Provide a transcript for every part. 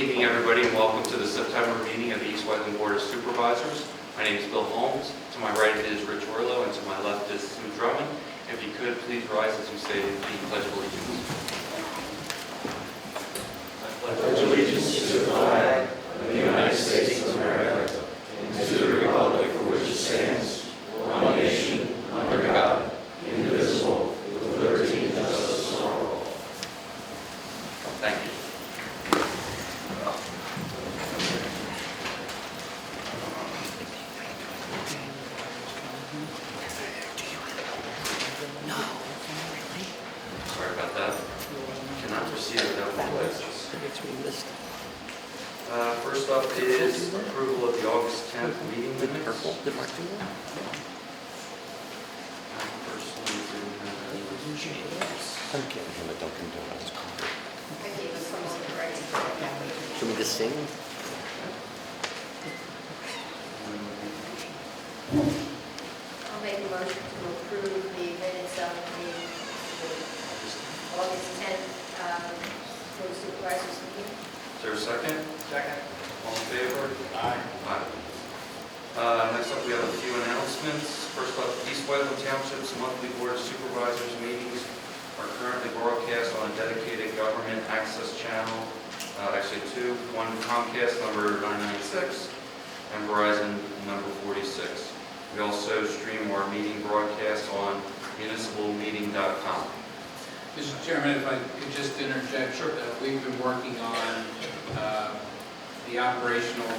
evening, everybody, and welcome to the September meeting of the East Whiteland Board of Supervisors. My name is Bill Holmes. To my right is Rich Orlow, and to my left is Sue Drummond. If you could, please rise as you say the Pledge of Allegiance. I pledge allegiance to the flag of the United States of America and to the republic for which it stands, one nation, under God, indivisible, with liberty and justice for all. Thank you. Sorry about that. Cannot proceed without the pledge. First up is approval of the August 10th meeting minutes. I personally didn't have any changes. I'm giving him a Dunkin' Donuts card. I gave us some already. Should we just sing? I'll make a motion to approve the minutes of the August 10th Board of Supervisors meeting. Is there a second? Second. All in favor? Aye. Next up, we have a few announcements. First up, East Whiteland Township's monthly Board of Supervisors meetings are currently broadcast on a dedicated government access channel, actually two, one Comcast number 996 and Verizon number 46. We also stream our meeting broadcast on municipalmeeting.com. Mr. Chairman, if I could just interject. Sure. We've been working on the operational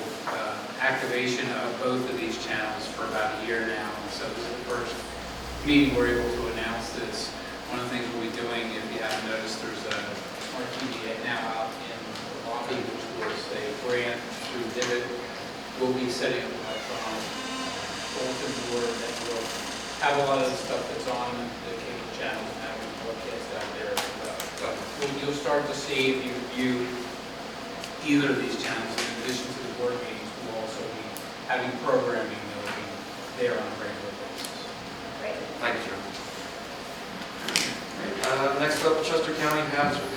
activation of both of these channels for about a year now. So this is the first meeting we're able to announce this. One of the things we'll be doing, if you haven't noticed, there's a smart TV now out in the lobby, which was a grant through Divot. We'll be setting up a bulletin board that will have a lot of the stuff that's on the cable channels now. We broadcast out there as well. You'll start to see, if you view either of these channels, in addition to the board meetings, we'll also be having programming that will be there on a regular basis. Great. Thank you, Joe. Next up, Chester County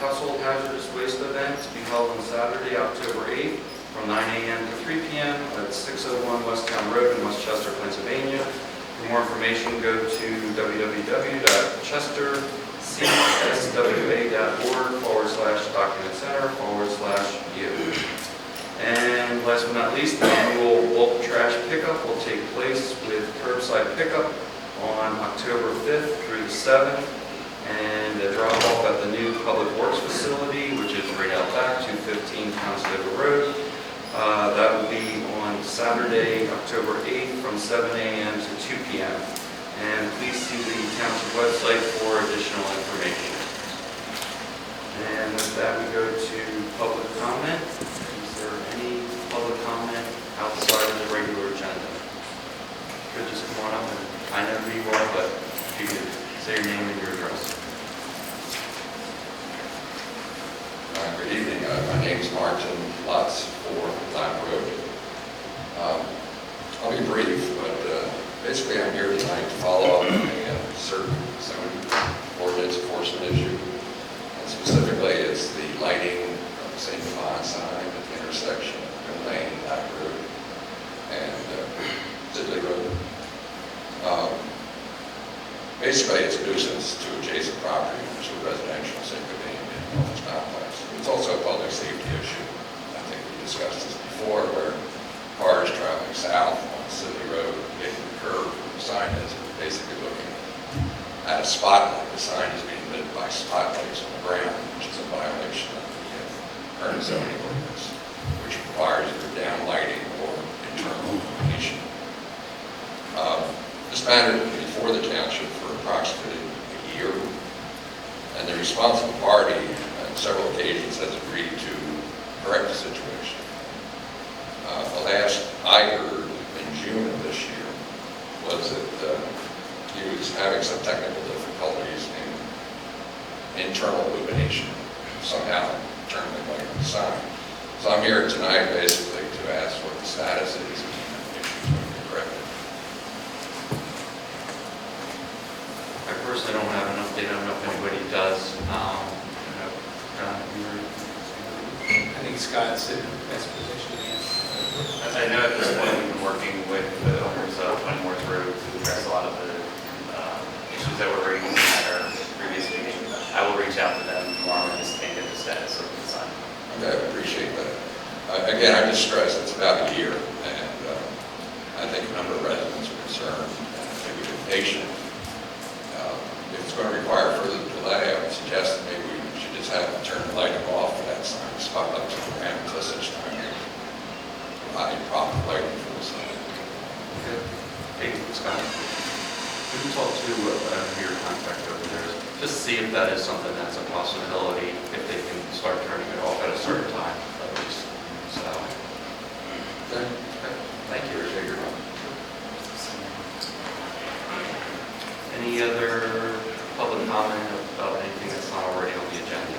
Household Hazardous Waste Event to be held on Saturday, October 8th from 9 a.m. to 3 p.m. at 601 Westtown Road in Westchester, Pennsylvania. For more information, go to www.chestercswa.org/document center/you. And last but not least, the annual bulk trash pickup will take place with curbside pickup on October 5th through the 7th, and a drop-off at the new Public Works facility, which is right out back, 215 Conestoga Road. That will be on Saturday, October 8th from 7 a.m. to 2 p.m. And please see the township website for additional information. And with that, we go to public comment. Is there any public comment outside of the regular agenda? Could just come on up, and I know who you are, but if you could say your name and your address. Good evening. My name is Martin Lutz, 4 Lime Road. I'll be brief, but basically I'm here tonight to follow up on a certain zoning ordinance enforcement issue. And specifically, it's the lighting of the St. Yvonne sign at the intersection of Mill Lane, Lime Road, and Sidley Road. Basically, it's a nuisance to adjacent property, which is a residential single office complex. It's also a public safety issue. I think we discussed this before, where cars traveling south on City Road, getting the curve where the sign is, basically looking at a spotlight. The sign is being lit by spotlights on the ground, which is a violation of the current zoning ordinance, which requires either downlighting or internal illumination. This matter has been before the township for approximately a year, and the responsible party on several occasions has agreed to correct the situation. The last I heard in June of this year was that he was having some technical difficulties in internal illumination, somehow turning the light on the sign. So I'm here tonight basically to ask what the status is and the issues going to be corrected. I personally don't have an update. I don't know if anybody does. I think think Scott's in the best position to answer. I know at this point we've been working with the owners of Wentworth Road to address a lot of the issues that were raised at our previous meeting. I will reach out to them tomorrow and just can't get the status of the sign. Okay, I appreciate that. Again, I just stress it's about a year, and I think a number of residents are concerned, and maybe we've been patient. If it's going to require further delay, I would suggest that maybe we should just have to turn the lighting off for that sign, spotlights on the ramp until such time providing proper lighting for the sign. Okay. Hey, Scott, could you talk to your contractor over there, just see if that is something that's a possibility, if they can start turning it off at a certain time, at least, so. Okay. Thank you, Richard. Any other public comment about anything that's not already on the agenda?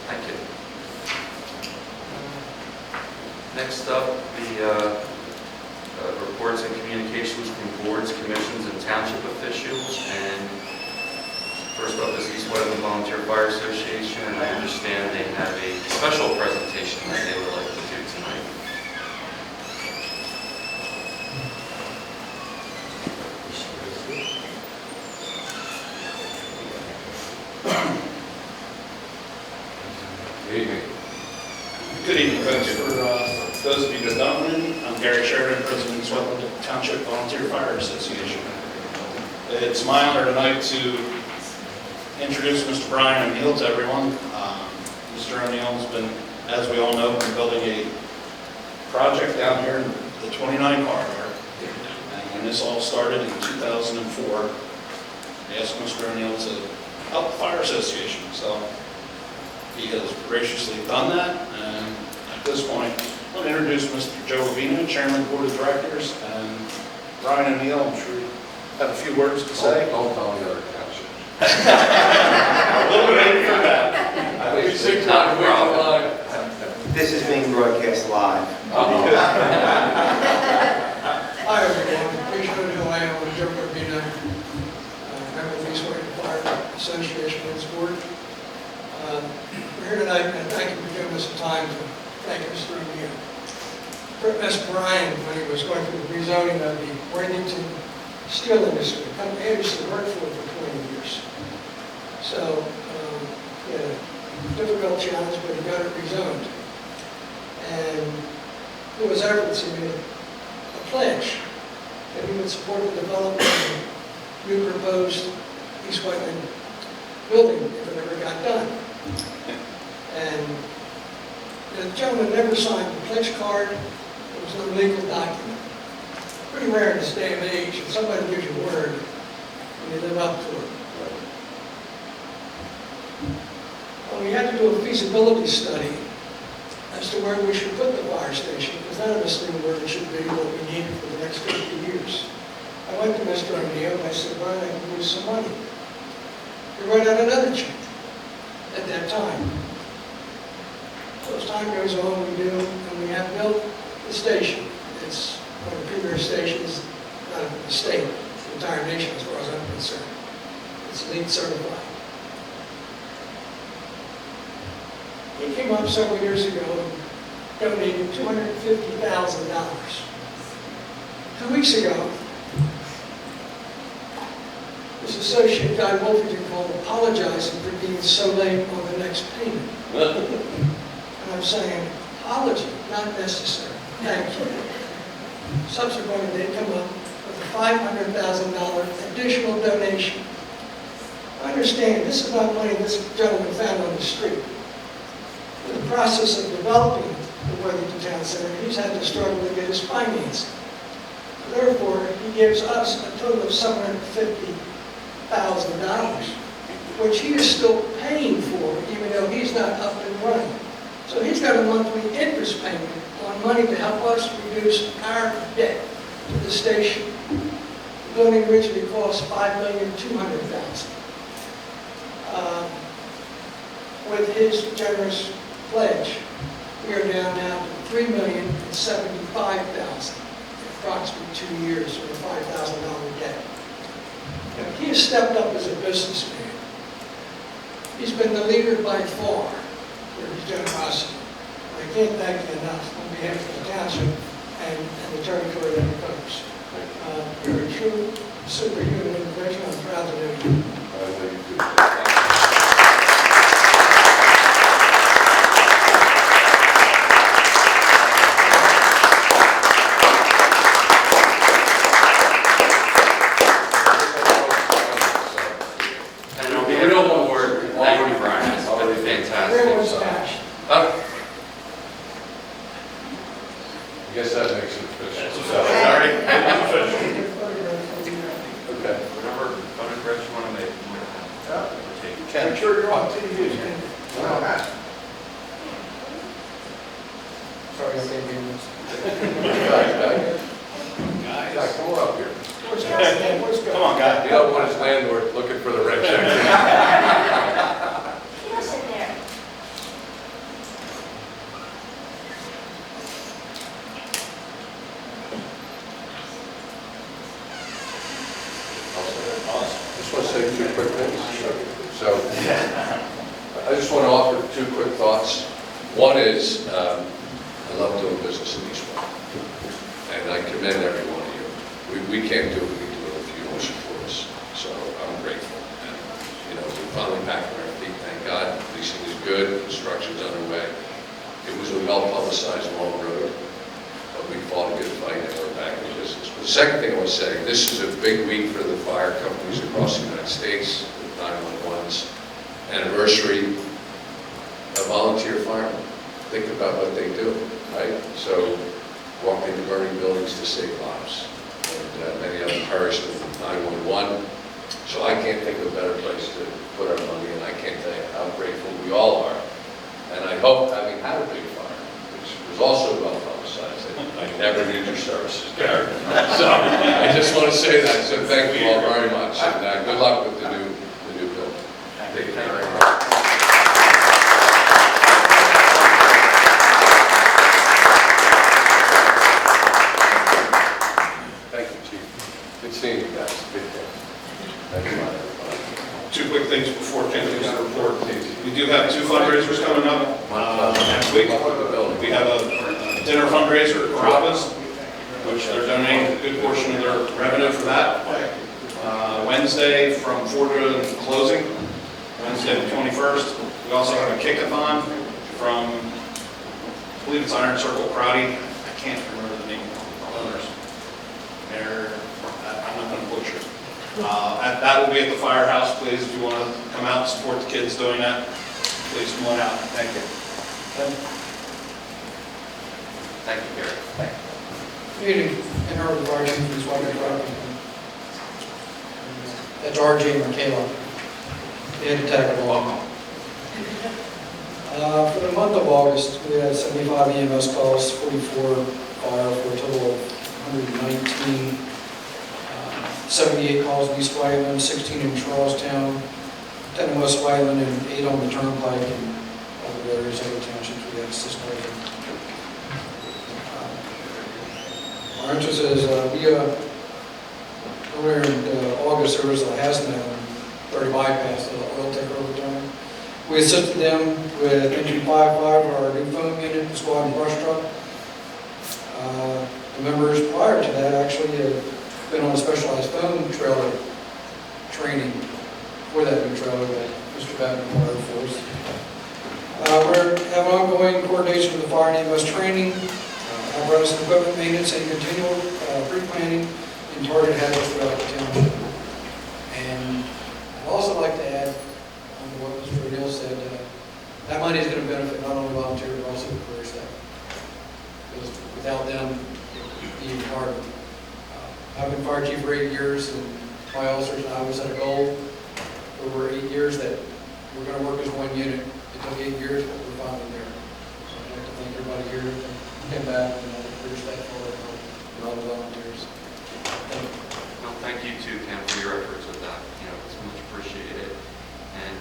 Thank you. Next up, the reports and communications from boards, commissions, and township officials. And first up is East Whiteland Volunteer Fire Association, and I understand they have a special presentation that they would like to do tonight. Good evening. Good evening, folks. For those of you that don't know me, I'm Gary Sheridan, President of East Whiteland Township Volunteer Fire Association. It's my honor tonight to introduce Mr. Brian O'Neill to everyone. Mr. O'Neill's been, as we all know, been building a project down here in the 29 corridor. And when this all started in 2004, I asked Mr. O'Neill to help the fire association. So he has graciously done that, and at this point, I'll introduce Mr. Joe Levino, Chairman of the Board of Directors, and Brian O'Neill. I'm sure you have a few words to say. Don't tell the other township. A little bit late for that. I think it's not a problem. This is being broadcast live. Hi, everyone. Please know who I am. I'm Joe Garbino, member of the East Whiteland Fire Association and its board. We're here tonight, and thank you for giving us some time to thank Mr. O'Neill. Asked Brian, when he was going through the rezoning of the Worthington steel industry, a company I used to work for 20 years. So, he had a difficult challenge, but he got it rezoned. And through his efforts, he made a pledge that he would support the development of a new proposed East Whiteland building if it ever got done. And the gentleman never signed the pledge card. It was no legal document. Pretty rare in this day and age that somebody gives you word and you live up to it. Well, we had to do a feasibility study as to where we should put the fire station, because none of us knew where it should be, what we needed for the next 50 years. I went to Mr. O'Neill and I said, Brian, I can use some money. He wrote out another check at that time. So as time goes on, we do, and we have built the station. It's one of the premier stations, not in the state, the entire nation as far as I'm concerned. It's LEED certified. He came up several years ago and donated $250,000. 2 weeks ago, his associate Guy Wolfington called apologizing for being so late on the next payment. And I'm saying, apology, not necessary. Thank you. Subsequently, they come up with a $500,000 additional donation. I understand this is not money this gentleman found on the street. In the process of developing the Worthington Town Center, he's had to struggle to get his financing. Therefore, he gives us a total of $750,000, which he is still paying for, even though he's not up and running. So he's got a monthly interest payment on money to help us reduce our debt to the station. The building originally cost $5,200,000. With his generous pledge, we are down now to $3,075,000 in approximately 2 years with a $5,000 debt. Now, he has stepped up as a businessman. He's been the leader by far for his generosity. I can't thank you enough on behalf of the township and the territory that it covers. You're a true superhuman individual. I'm proud to know you. And on behalf of the board, thank you, Brian. It's been Everyone's fantastic. cash. I guess that makes it official. Sorry. Okay. Whatever photographs you want to make. Make sure you're on TV. Sorry, I can't hear this. Guys, come on up here. Come on, guy. You don't want his landlord looking for the red check. Yes, in there. Just want to say two quick things. So, I just want to offer two quick thoughts. One is, I love doing business in Eastwood, and I commend every one of you. We can't do what we do if you don't support us, so I'm grateful. And, we're finally back on our feet, thank God. Leasing is good, construction's underway. It was a well-publicized long road, but we fought a good fight and we're back in business. But the second thing I want to say, this is a big week for the fire companies across the United States, the 911's anniversary of volunteer firemen. Think about what they do, right? So, walk into burning buildings to save lives. And many of them perished in 911. So I can't think of a better place to put our money, and I can't tell you how grateful we all are. And I hope, having had a big fire, which was also well publicized, that I never need your services, Gary. So I just want to say that. So thank you all very much, and good luck with the new building. Thank you very much. Thank you, Chief. Good seeing you guys. Big day. Thank you, everybody. Two quick things before Ken gives the report. We do have two fundraisers coming up next week. We have a dinner fundraiser at Carrabba's, which they're donating a good portion of their revenue for that. Wednesday from 4 to closing, Wednesday the 21st. We also have a kick-a-thon from, I believe it's Iron Circle Karate. I can't remember the name of the owners. I'm not going to butcher it. That will be at the firehouse. Please, if you want to come out and support the kids doing that, please come on out. Thank you. Thank you, Gary. Meeting in our regarding these water property. That's RJ and Michaela. They had to tag along. For the month of August, we had 75 EMS calls, 44 fire, for a total of 119. 78 calls in East Wyoming, 16 in Charlestown, 10 in West Wyoming, and 8 on the Turnpike, and all the various other townships we had assist calls in. Our interest is, earlier in August, there was a hazmat on 30 bypass, the oil tanker overtime. We assisted them with engine 5.5, our new foam unit, squad and brush truck. The members prior to that actually had been on a specialized foam trailer training for that new trailer that Mr. Batten acquired for us. We're having ongoing coordination with the fire and EMS training, apparatus and equipment maintenance, and continual pre-planning and target hazards throughout the township. And I'd also like to add on to what Mr. O'Neill said, that money is going to benefit not only volunteers, but also the career staff. Because without them, it would be even harder. I've been fire chief for 8 years, and my officers and I was set a goal over 8 years that we're going to work as one unit. It took 8 years, but we're finally there. So I'd like to thank everybody here, Ken Batten, and all the career staff, and all the volunteers. Thank you. Well, thank you too, Ken, for your efforts with that. It's much appreciated. And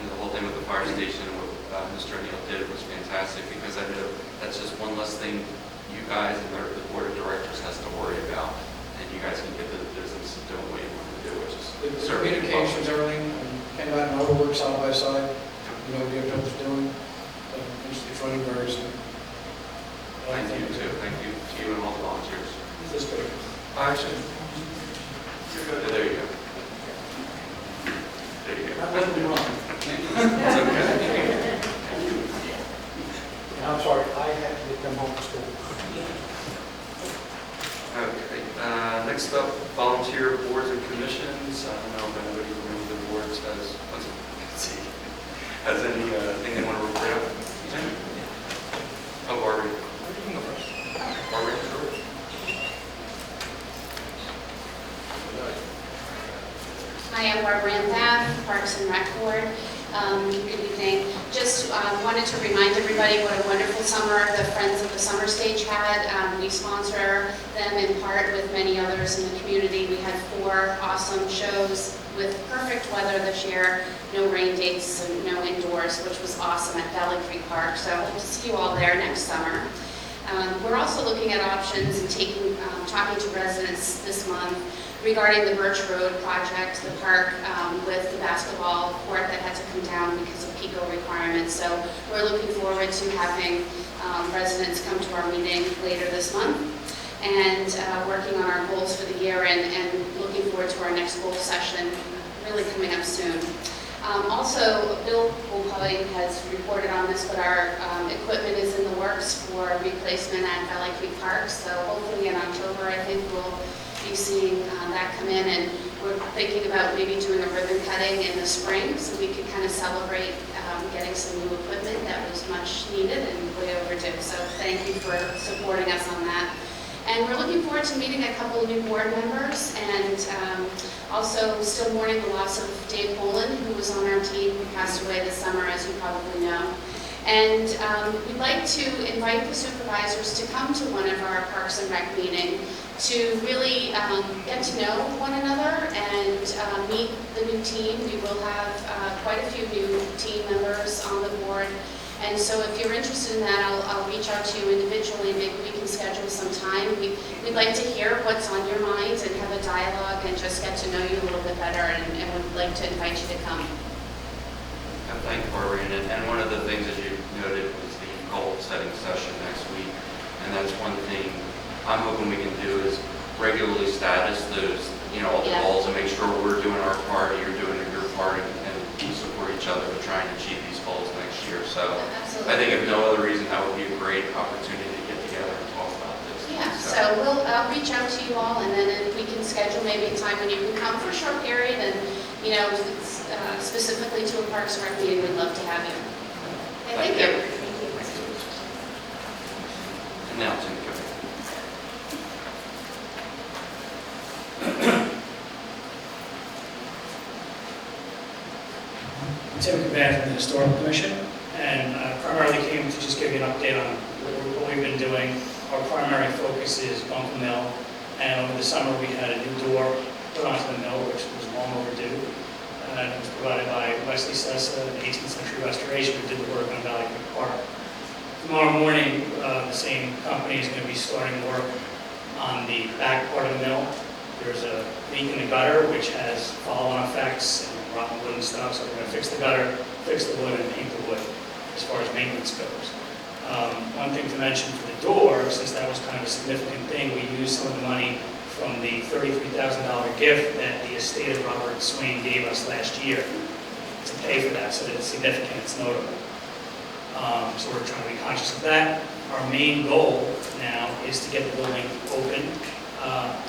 the whole thing with the fire station and what Mr. O'Neill did was fantastic, because I know that's just one less thing you guys and the board of directors has to worry about, and you guys can get to the business of doing what you want to do, which is The serving the communications, public. everything, Ken Batten and I will work side by side. We get what we're doing, Mostly funny birds. Thank you too, thank you to you and all the volunteers. This is good. Actually, there you go. There you go. Not letting me wrong. It's okay. I'm sorry, I had to get them home from school. Okay, next up, volunteer boards and commissions. I don't know if anybody from the boards has anything they want to report out? Oh, Barbara. You can go first. Barbara, sure. Hi, I'm Barbara Anthaff, Parks and Rec Board. Good evening. Just wanted to remind everybody what a wonderful summer the Friends of the Summer Stage had. We sponsor them in part with many others in the community. We had 4 awesome shows with perfect weather this year, no rain dates and no indoors, which was awesome at Valley Creek Park. So hope to see you all there next summer. We're also looking at options and talking to residents this month regarding the Birch Road project, the park with the basketball court that had to come down because of PICO requirements. So we're looking forward to having residents come to our meeting later this month and working on our goals for the year and looking forward to our next goal session really coming up soon. Also, Bill Bullpully has reported on this, but our equipment is in the works for replacement at Valley Creek Park. So hopefully in October, I think we'll be seeing that come in, and we're thinking about maybe doing a ribbon cutting in the spring so we could kind of celebrate getting some new equipment that was much needed and way overdue. So thank you for supporting us on that. And we're looking forward to meeting a couple of new board members, and also still mourning the loss of Dave Poland, who was on our team, who passed away this summer, as you probably know. And we'd like to invite the supervisors to come to one of our Parks and Rec meetings to really get to know one another and meet the new team. We will have quite a few new team members on the board. And so if you're interested in that, I'll reach out to you individually. Maybe we can schedule some time. We'd like to hear what's on your minds and have a dialogue and just get to know you a little bit better, and would like to invite you to come. And thank you, Barbara. And one of the things that you noted was the goal-setting session next week. And that's one thing I'm hoping we can do is regularly status those, all the goals and make sure we're doing our part, you're doing your part, and we support each other to try and achieve these goals next year. So Absolutely. I think if no other reason, that would be a great opportunity to get together and talk about this. Yeah, so I'll reach out to you all, and then if we can schedule maybe a time when you can come for a short period, and specifically to a Parks and Rec meeting, we'd love to have you. Okay, thank you. And now, Tim, go ahead. Tim Caban from the Historical Commission, and primarily came to just give you an update on what we've been doing. Our primary focus is Bunker Mill, and over the summer we had a new door put onto the mill, which was long overdue. And it was provided by Wesley Sessa, an 18th century restoration who did the work on Valley Creek Park. Tomorrow morning, the same company is going to be starting work on the back part of the mill. There's a leak in the gutter, which has follow-on effects and rotten wood and stuff, so we're going to fix the gutter, fix the wood, and paint the wood as far as maintenance goes. One thing to mention for the door, since that was kind of a significant thing, we used some of the money from the $33,000 gift that the estate of Robert Swain gave us last year to pay for that, so that it's significant, it's notable. So we're trying to be conscious of that. Our main goal now is to get the building open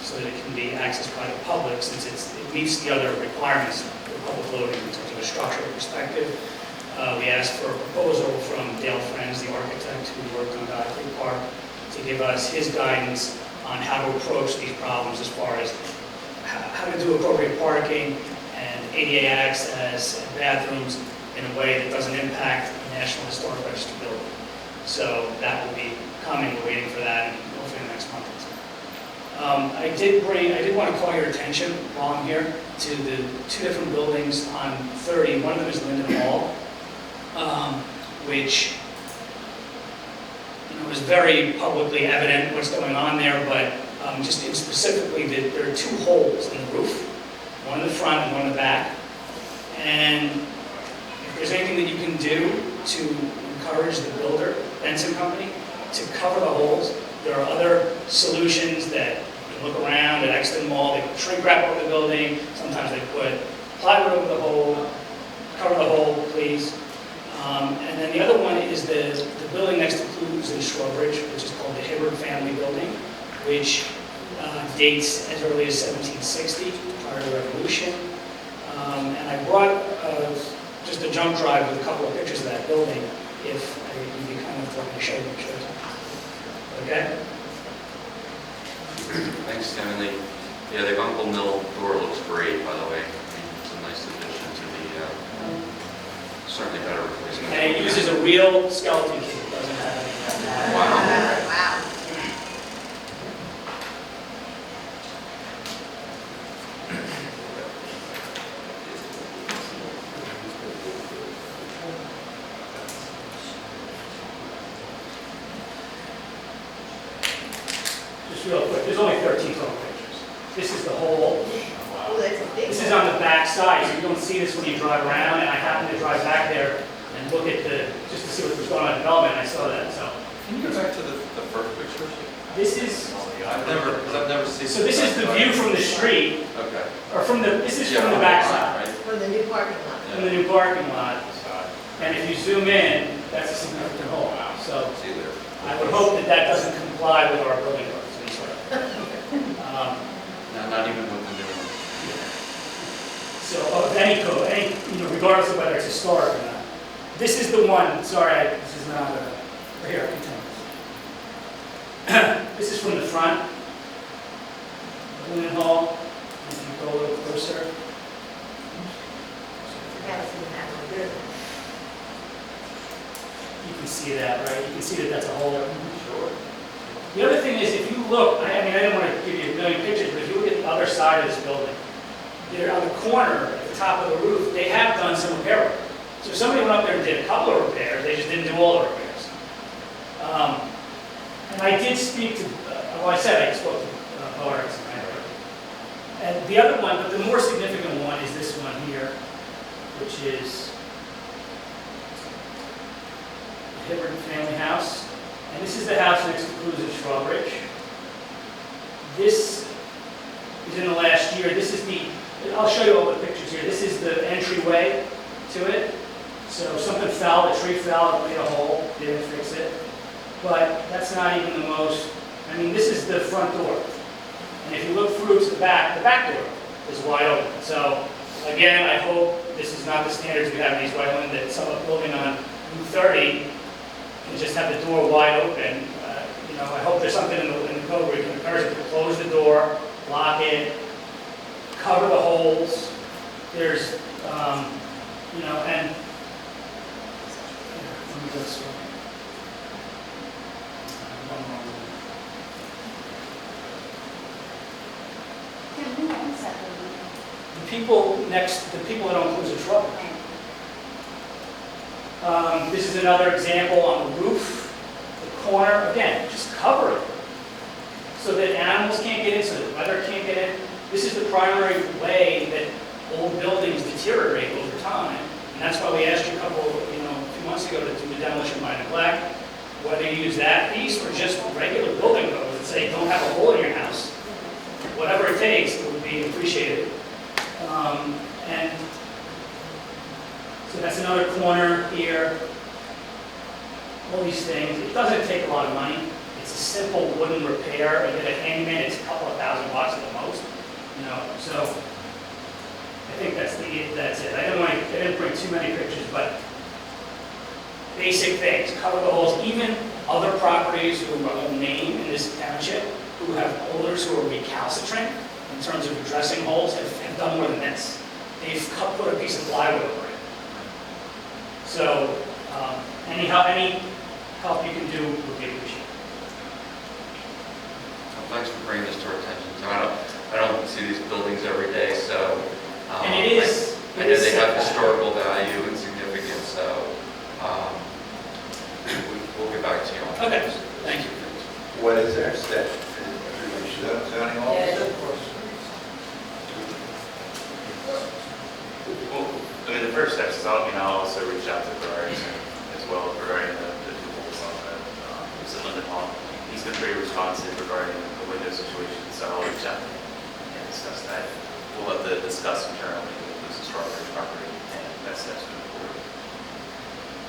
so that it can be accessed by the public, since it meets the other requirements for public loading in terms of a structural perspective. We asked for a proposal from Dale Friends, the architect who worked on Valley Creek Park, to give us his guidance on how to approach these problems as far as how to do appropriate parking and ADA access and bathrooms in a way that doesn't impact the National Historic Register building. So that will be coming. We're waiting for that, and hopefully in the next month or two. I did want to call your attention while I'm here to the 2 different buildings on 30. One of them is Linden Hall, which was very publicly evident what's going on there, but just specifically that there are 2 holes in the roof, one in the front and one in the back. And if there's anything that you can do to encourage the builder, Benson Company, to cover the holes. There are other solutions that you can look around at Exton Mall, they put shrink wrap over the building, sometimes they put plywood over the hole, cover the hole, please. And then the other one is the building next to Clues in Strawbridge, which is called the Hibbard Family Building, which dates as early as 1760, prior to the Revolution. And I brought just a jump drive with a couple of pictures of that building, if you'd be kind of like to show them. Okay? Thanks, Emily. Yeah, the Uncle Mill door looks great, by the way. I mean, it's a nice addition to the, certainly better replacement. And it uses a real skeleton key, it doesn't have any. Wow. Wow. Just real quick, there's only 13 total pictures. This is the whole, Oh, that's a big this one. is on the back side, so you don't see this when you drive around, and I happened to drive back there and look at just to see what was going on in development, and I saw that, so. Can you go back to the first picture? This is, Because I've never seen. so this is the view from the street, Okay. or this is Yeah, from the on back line, side, right? From the new parking lot. from the new parking lot. And if you zoom in, that's a significant hole. So See there. I would hope that that doesn't comply with our building codes, any sort of. No, not even with the new one. So of any code, regardless of whether it's historic or not. This is the one, sorry, this is not right here, I can tell. This is from the front. Linen Hall, if you go a little closer. That's in that one. Good. You can see that, right? You can see that that's a hole. Sure. The other thing is, if you look, I didn't want to give you a million pictures, but if you look at the other side of this building, there on the corner, at the top of the roof, they have done some repair work. So somebody went up there and did a couple of repairs, they just didn't do all the repairs. And I did speak to, I spoke to Boris, and the other one, but the more significant one is this one here, which is the Hibbard Family House. And this is the house next to Clues at Strawbridge. This is in the last year. This is I'll show you all the pictures here. This is the entryway to it. So something fell, a tree fell, it made a hole, didn't fix it. But that's not even the most, this is the front door. And if you look through to the back door is wide open. So again, I hope this is not the standards we have in East Whiteland, that some building on Route 30 can just have the door wide open. I hope there's something in the code where you can encourage it to close the door, lock it, cover the holes. There's, and let me go this way. One more. Who owns that building? The people that own Clues of Trouble. This is another example on the roof, the corner. Again, just cover it so that animals can't get in, so that weather can't get in. This is the primary way that old buildings deteriorate over time, and that's why we asked you a few months ago to do the demolition by neglect. Whether you use that piece or just regular building codes that say don't have a hole in your house, whatever it takes, it would be appreciated. And so that's another corner here. All these things. It doesn't take a lot of money. It's a simple wooden repair. You get a handyman, it's a couple of $1,000 at the most. So I think that's it. I didn't bring too many pictures, but basic things. Cover the holes. Even other properties who are named in this township, who have owners who are recalcitrant in terms of addressing holes, have done more than this. They've put a piece of plywood over it. So any help you can do would be appreciated. Well, thanks for bringing this to our attention. So I don't see these buildings every day, so. And it is. I know they have historical value and significance, so we'll get back to you on that. Okay, thank you. What is their step? Zoning officer? Well, the first step is I'll also reach out to Verizon as well regarding the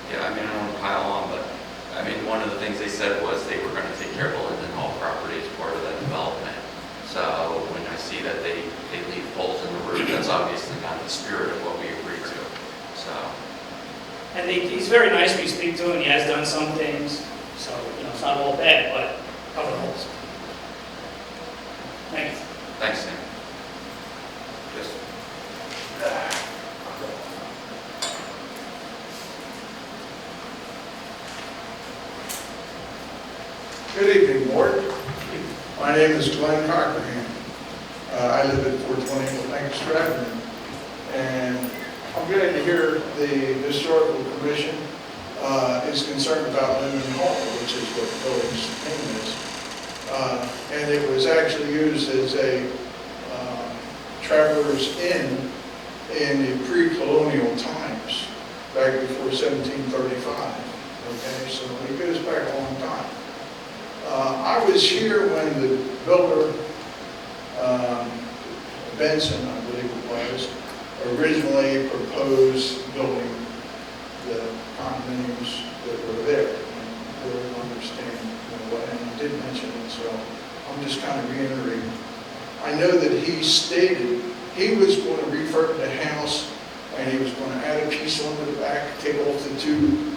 Yeah, I mean, I don't want to pile on, but, I mean, one of the things they said was they were going to take care of the Linden Hall property as part of that development. So when I see that they leave holes in the roof, that's obviously not the spirit of what we agreed to, so. And he's very nice when you speak to him, he has done some things, so, it's not all bad, but cover the holes. Thank you. Thanks, Sam. Yes. Good evening, Board. My name is Glenn Cockerham. I live at 420 Lancaster Avenue. And I'm glad to hear the Historical Commission is concerned about Linden Hall, which is what the building's name is. And it was actually used as a traveler's inn in the pre-colonial times, back before 1735. Okay, so it goes back a long time. I was here when the builder, Benson, I believe it was, originally proposed building the condominiums that were there. And really understand what, and he did mention it, so I'm just kind of reiterating. I know that he stated he was going to refurb the house and he was going to add a piece on the back, take off the two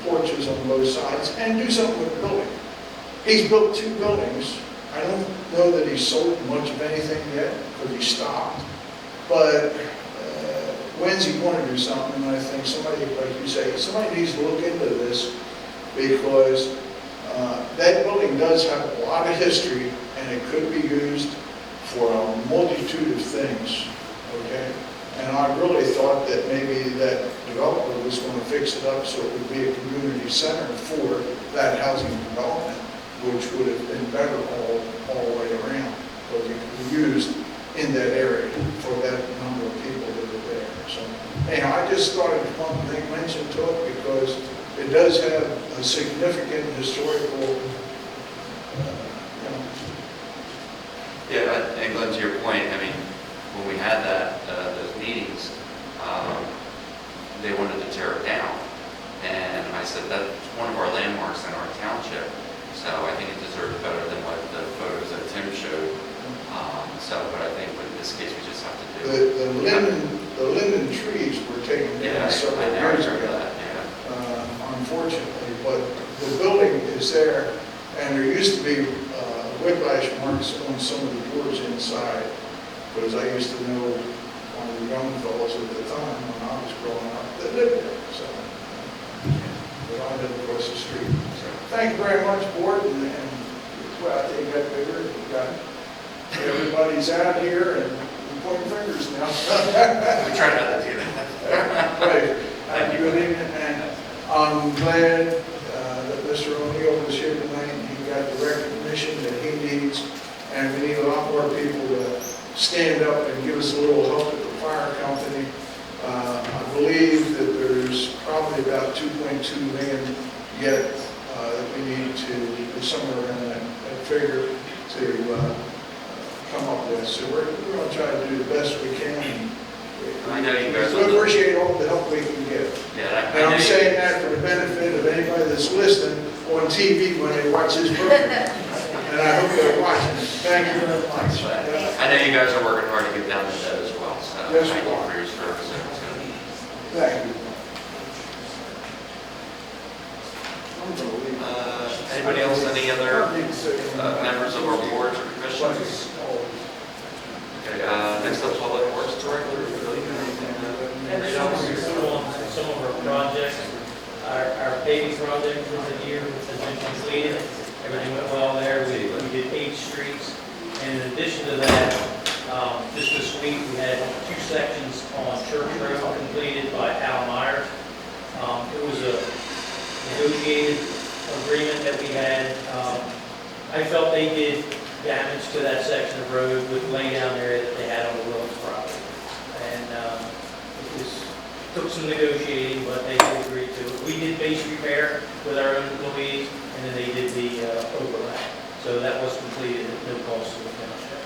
porches on both sides, and do something with the building. He's built 2 buildings. I don't know that he's sold much of anything yet, because he stopped. But when's he going to do something? And I think somebody, like you say, somebody needs to look into this, because that building does have a lot of history, and it could be used for a multitude of things, okay? And I really thought that maybe that developer was going to fix it up so it would be a community center for that housing development, which would have been better all the way around, because it could be used in that area for that number of people that are there. So, and I just thought it was one thing mentioned to it, because it does have a significant historical, Yeah, and Glenn, to your point, I mean, when we had those meetings, they wanted to tear it down. And I said, that's one of our landmarks in our township. So I think it deserves better than what the photos that Tim showed. But I think in this case, we just have to do it. the linden trees were taken down several years ago. That, yeah. Unfortunately, but the building is there, and there used to be whiplash marks on some of the doors inside, because I used to know one of the young fellows at the time when I was growing up that lived there. So, but I live across the street. So, thank you very much, Board, and well, I think that bigger. You got everybody's out here and pointing fingers now. We try not to do that. Right. Good evening, and I'm glad that Mr. O'Neill was here tonight, and he got the recognition that he needs, and we need a lot more people to stand up and give us a little help at the fire company. I believe that there's probably about 2.2 million yet that we need to, somewhere around that figure, to come up with. So we're going to try to do the best we can. I know you guys We appreciate all the help we can get. Yeah, And I'm saying that for the benefit of anybody that's listening on TV when they watch this program. And I hope they're watching it. Thank you very much. I know you guys are working hard to get down to that as well, so Yes, thank we you are. for your service. Thank you. Anybody else, any other members of our boards or commissions? Okay, next up, Public Works Director. Some of our projects, our paving project for the year has been completed. Everything went well there. We did 8 streets. And in addition to that, just this week, we had 2 sections on Church Road completed by Al Meyer. It was a negotiated agreement that we had. I felt they did damage to that section of road with laydown area that they had on the Willis property. And took some negotiating, but they did agree to it. We did base repair with our own employees, and then they did the overlap. So that was completed at no cost to the township.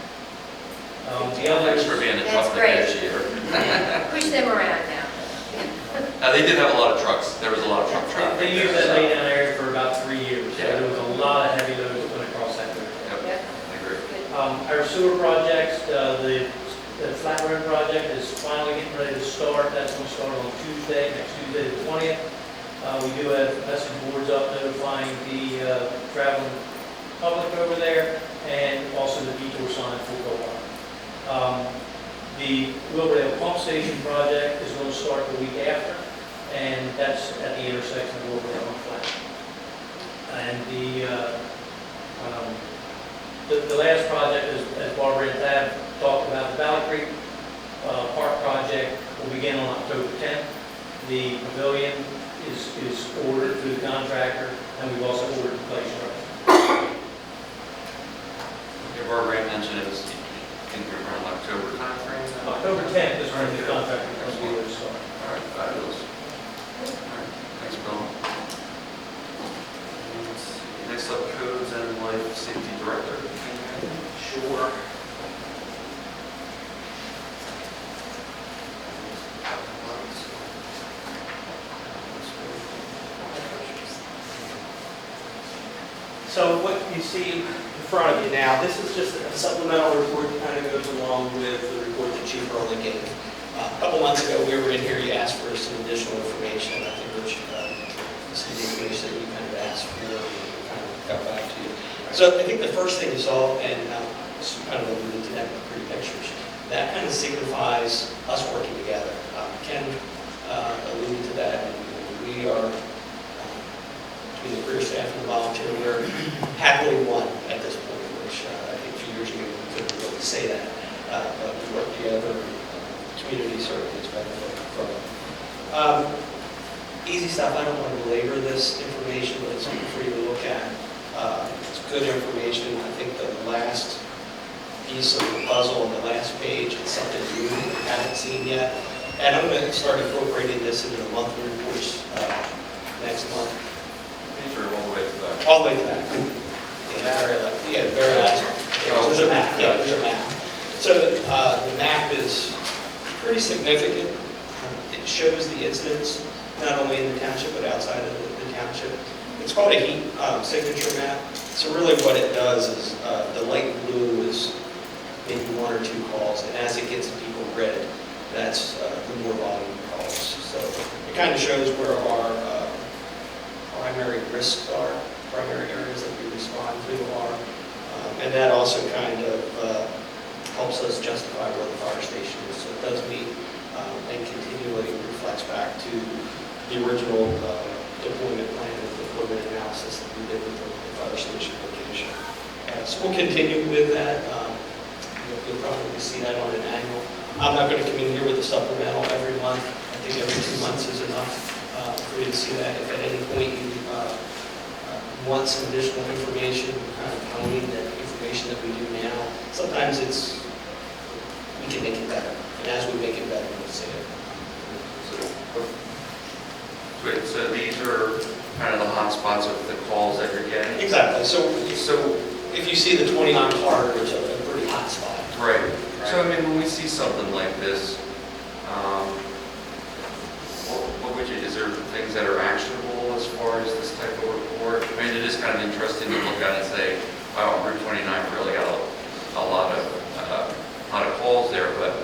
The other Thanks for being a That's tough great. negotiator. Push them around now. They did have a lot of trucks. There was a They used that lay down area for about 3 years, so there was a lot of heavy loads that went across that bridge. Yep, I agree. Our sewer projects, the Flat Road project is finally getting ready to start. That's going to start on Tuesday, next Tuesday, the 20th. We do have message boards up notifying the traveling public over there, and also the detour signs will go on. The Wilberdale Pump Station project is going to start the week after, and that's at the intersection of Wilberdale and Flat. And the last project, as Barbara and Thad talked about, the Valley Creek Park project will begin on October 10th. The pavilion is ordered through the contractor, and we've also ordered the place structure. Okay, Barbara mentioned it was in around October timeframe. October 10th is when the contractor comes to start. All right, fabulous. All right, thanks, Bill. Next up, Codes and Life Safety Director. Sure. So what you see in front of you now, this is just a supplemental report that kind of goes along with the report that Chief Early gave. A couple months ago, we were in here, you asked for some additional information. I think Rich, some information that you kind of asked for, and kind of got back to you. So I think the first thing you saw, and kind of alluded to that with pretty pictures, that kind of signifies us working together. Ken alluded to that, and we are, between the career staff and the volunteer, we're happily one at this point, which I think a few years ago we couldn't really say that. But we work together, and the community certainly gets benefit from it. Easy stuff, I don't want to belabor this information, but it's something for you to look at. It's good information. I think the last piece of the puzzle on the last page is something you haven't seen yet. And I'm going to start incorporating this into the monthly reports next month. These are all the way to that. All the way to that. Yeah, the very last one. Yeah, there's a map. Yeah, there's a map. So the map is pretty significant. It shows the incidents, not only in the township, but outside of the township. It's called a heat signature map. So really what it does is the light blue is maybe 1 or 2 calls, and as it gets to people red, that's the more volume calls. So it kind of shows where our primary risks are, primary areas that we respond to are, and that also kind of helps us justify where the fire station is. So it does meet and continually reflects back to the original deployment plan and deployment analysis that we did with the fire station location. So we'll continue with that. You'll probably see that on an annual. I'm not going to come in here with a supplemental every month. I think every 2 months is enough for you to see that. If at any point you want some additional information, kind of honing that information that we do now, sometimes we can make it better. And as we make it better, we'll see it. Great, so these are kind of the hot spots of the calls that you're getting? Exactly. So if you see the 29 corridor, it's a pretty hot spot. Right. So I mean, when we see something like this, what would you, is there things that are actionable as far as this type of report? I mean, it is kind of interesting to look at and say, wow, Route 29 really got a lot of calls there, but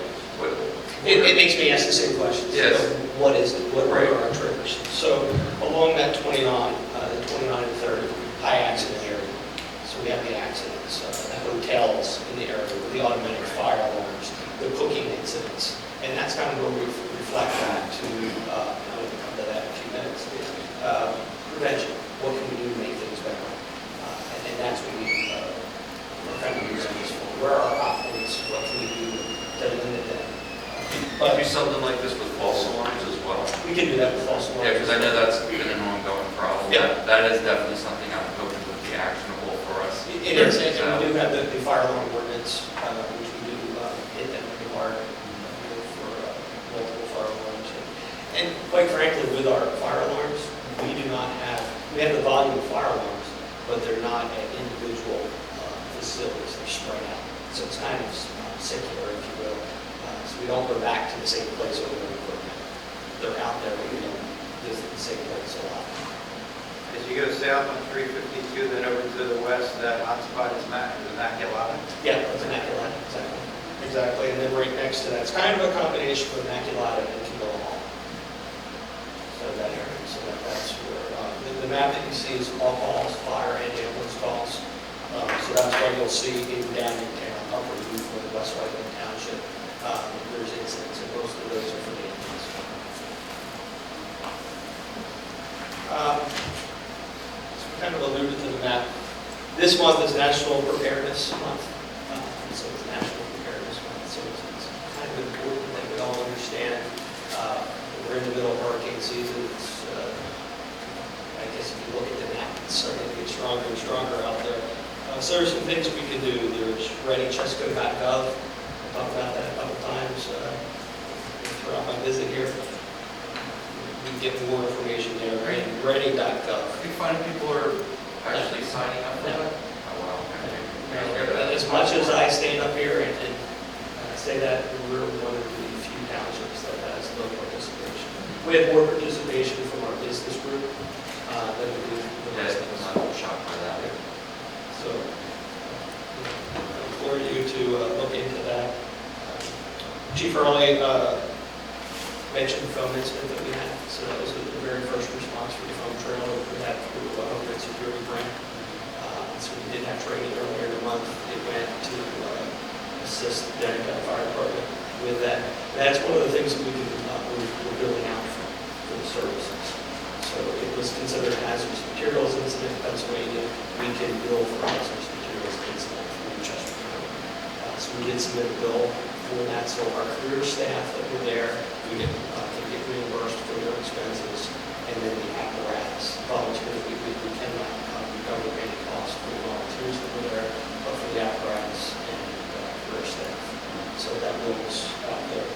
it makes me ask the same questions. Yes. What is it? What are our triggers? So along that 29, the 29 and 30, high accident area. So we have the accidents, the hotels in the area with the automatic fire alarms, the cooking incidents. And that's kind of where we reflect back to, I'm going to come to that in a few minutes, prevention. What can we do to make things better? And that's what we're kind of using this for. Where are our hot points? What can we do to limit them? But do something like this with false alarms as well? We can do that with false alarms. Yeah, because I know that's been an ongoing problem. Yeah. That is definitely something I'm hoping would be actionable for us. It is, and we do have the fire alarm ordinance, which we do hit them pretty hard for multiple fire alarms. And quite frankly, with our fire alarms, we have the volume of fire alarms, but they're not at individual facilities, they're spread out. So it's kind of circular, if you will. So we don't go back to the same place over and over again. They're out there, but we don't visit the same place a lot. As you go south on 352, then over to the west, that hot spot is Immaculata. Yeah, that's Immaculata, exactly. Exactly, and then right next to that, it's kind of a combination of Immaculata and Camilla Hall. So that area, so that's where, the map that you see is all calls, fire and ambulance calls. So that's why you'll see even down in town, Upper Bluefield, West Whiteland Township, there's incidents, and most of those are for the ambulance. So we kind of alluded to the map. This month is National Preparedness Month. So it's National Preparedness Month. So it's kind of important that we all understand we're in the middle of hurricane season. It's, I guess if you look at the map, it's starting to get stronger and stronger out there. So there's some things we can do. There's readychesco.gov. I talked about that a couple times throughout my visit here. We can get more information there. Ready.gov. Do you find people are actually signing up for that? Oh, wow. Okay. As much as I stand up here and say that, we're one of the few townships that has low participation. We have more participation from our business group than we do the rest of us. I'm shocked by that. So, I implore you to look into that. Chief Early mentioned the phone incident that we had. So that was the very first response for the phone trail that we had through Homeland Security Grant. So we did have training earlier in the month. It went to assist the Denver Fire Department with that. That's one of the things that we can, we're building out for the services. So it was considered a hazardous materials incident in Pennsylvania. We can bill for hazardous materials incident in Chester County. So we did submit a bill for that. So our career staff that were there, we can get reimbursed for their expenses. And then the apparatus, volunteers, we cannot recover any cost for the volunteers that were there, but for the apparatus and career staff. So that was out there.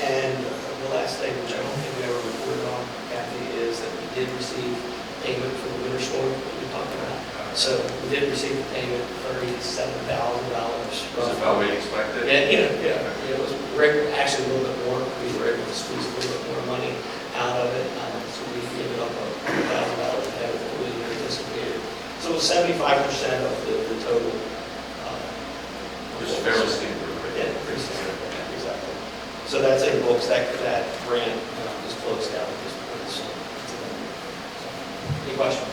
And the last thing, which I don't think we ever reported on, Kathy, is that we did receive payment for the winter storm that we talked about. So we did receive a payment, $37,000. Was it about what you expected? Yeah. It was actually a little bit more. We were able to squeeze a little bit more money out of it. So we ended up $100,000 ahead of what we anticipated. So it was 75% of the total. Which is fairly standard. Yeah, pretty standard. Exactly. So that's in the books. That grant is closed out at this point. So, any questions?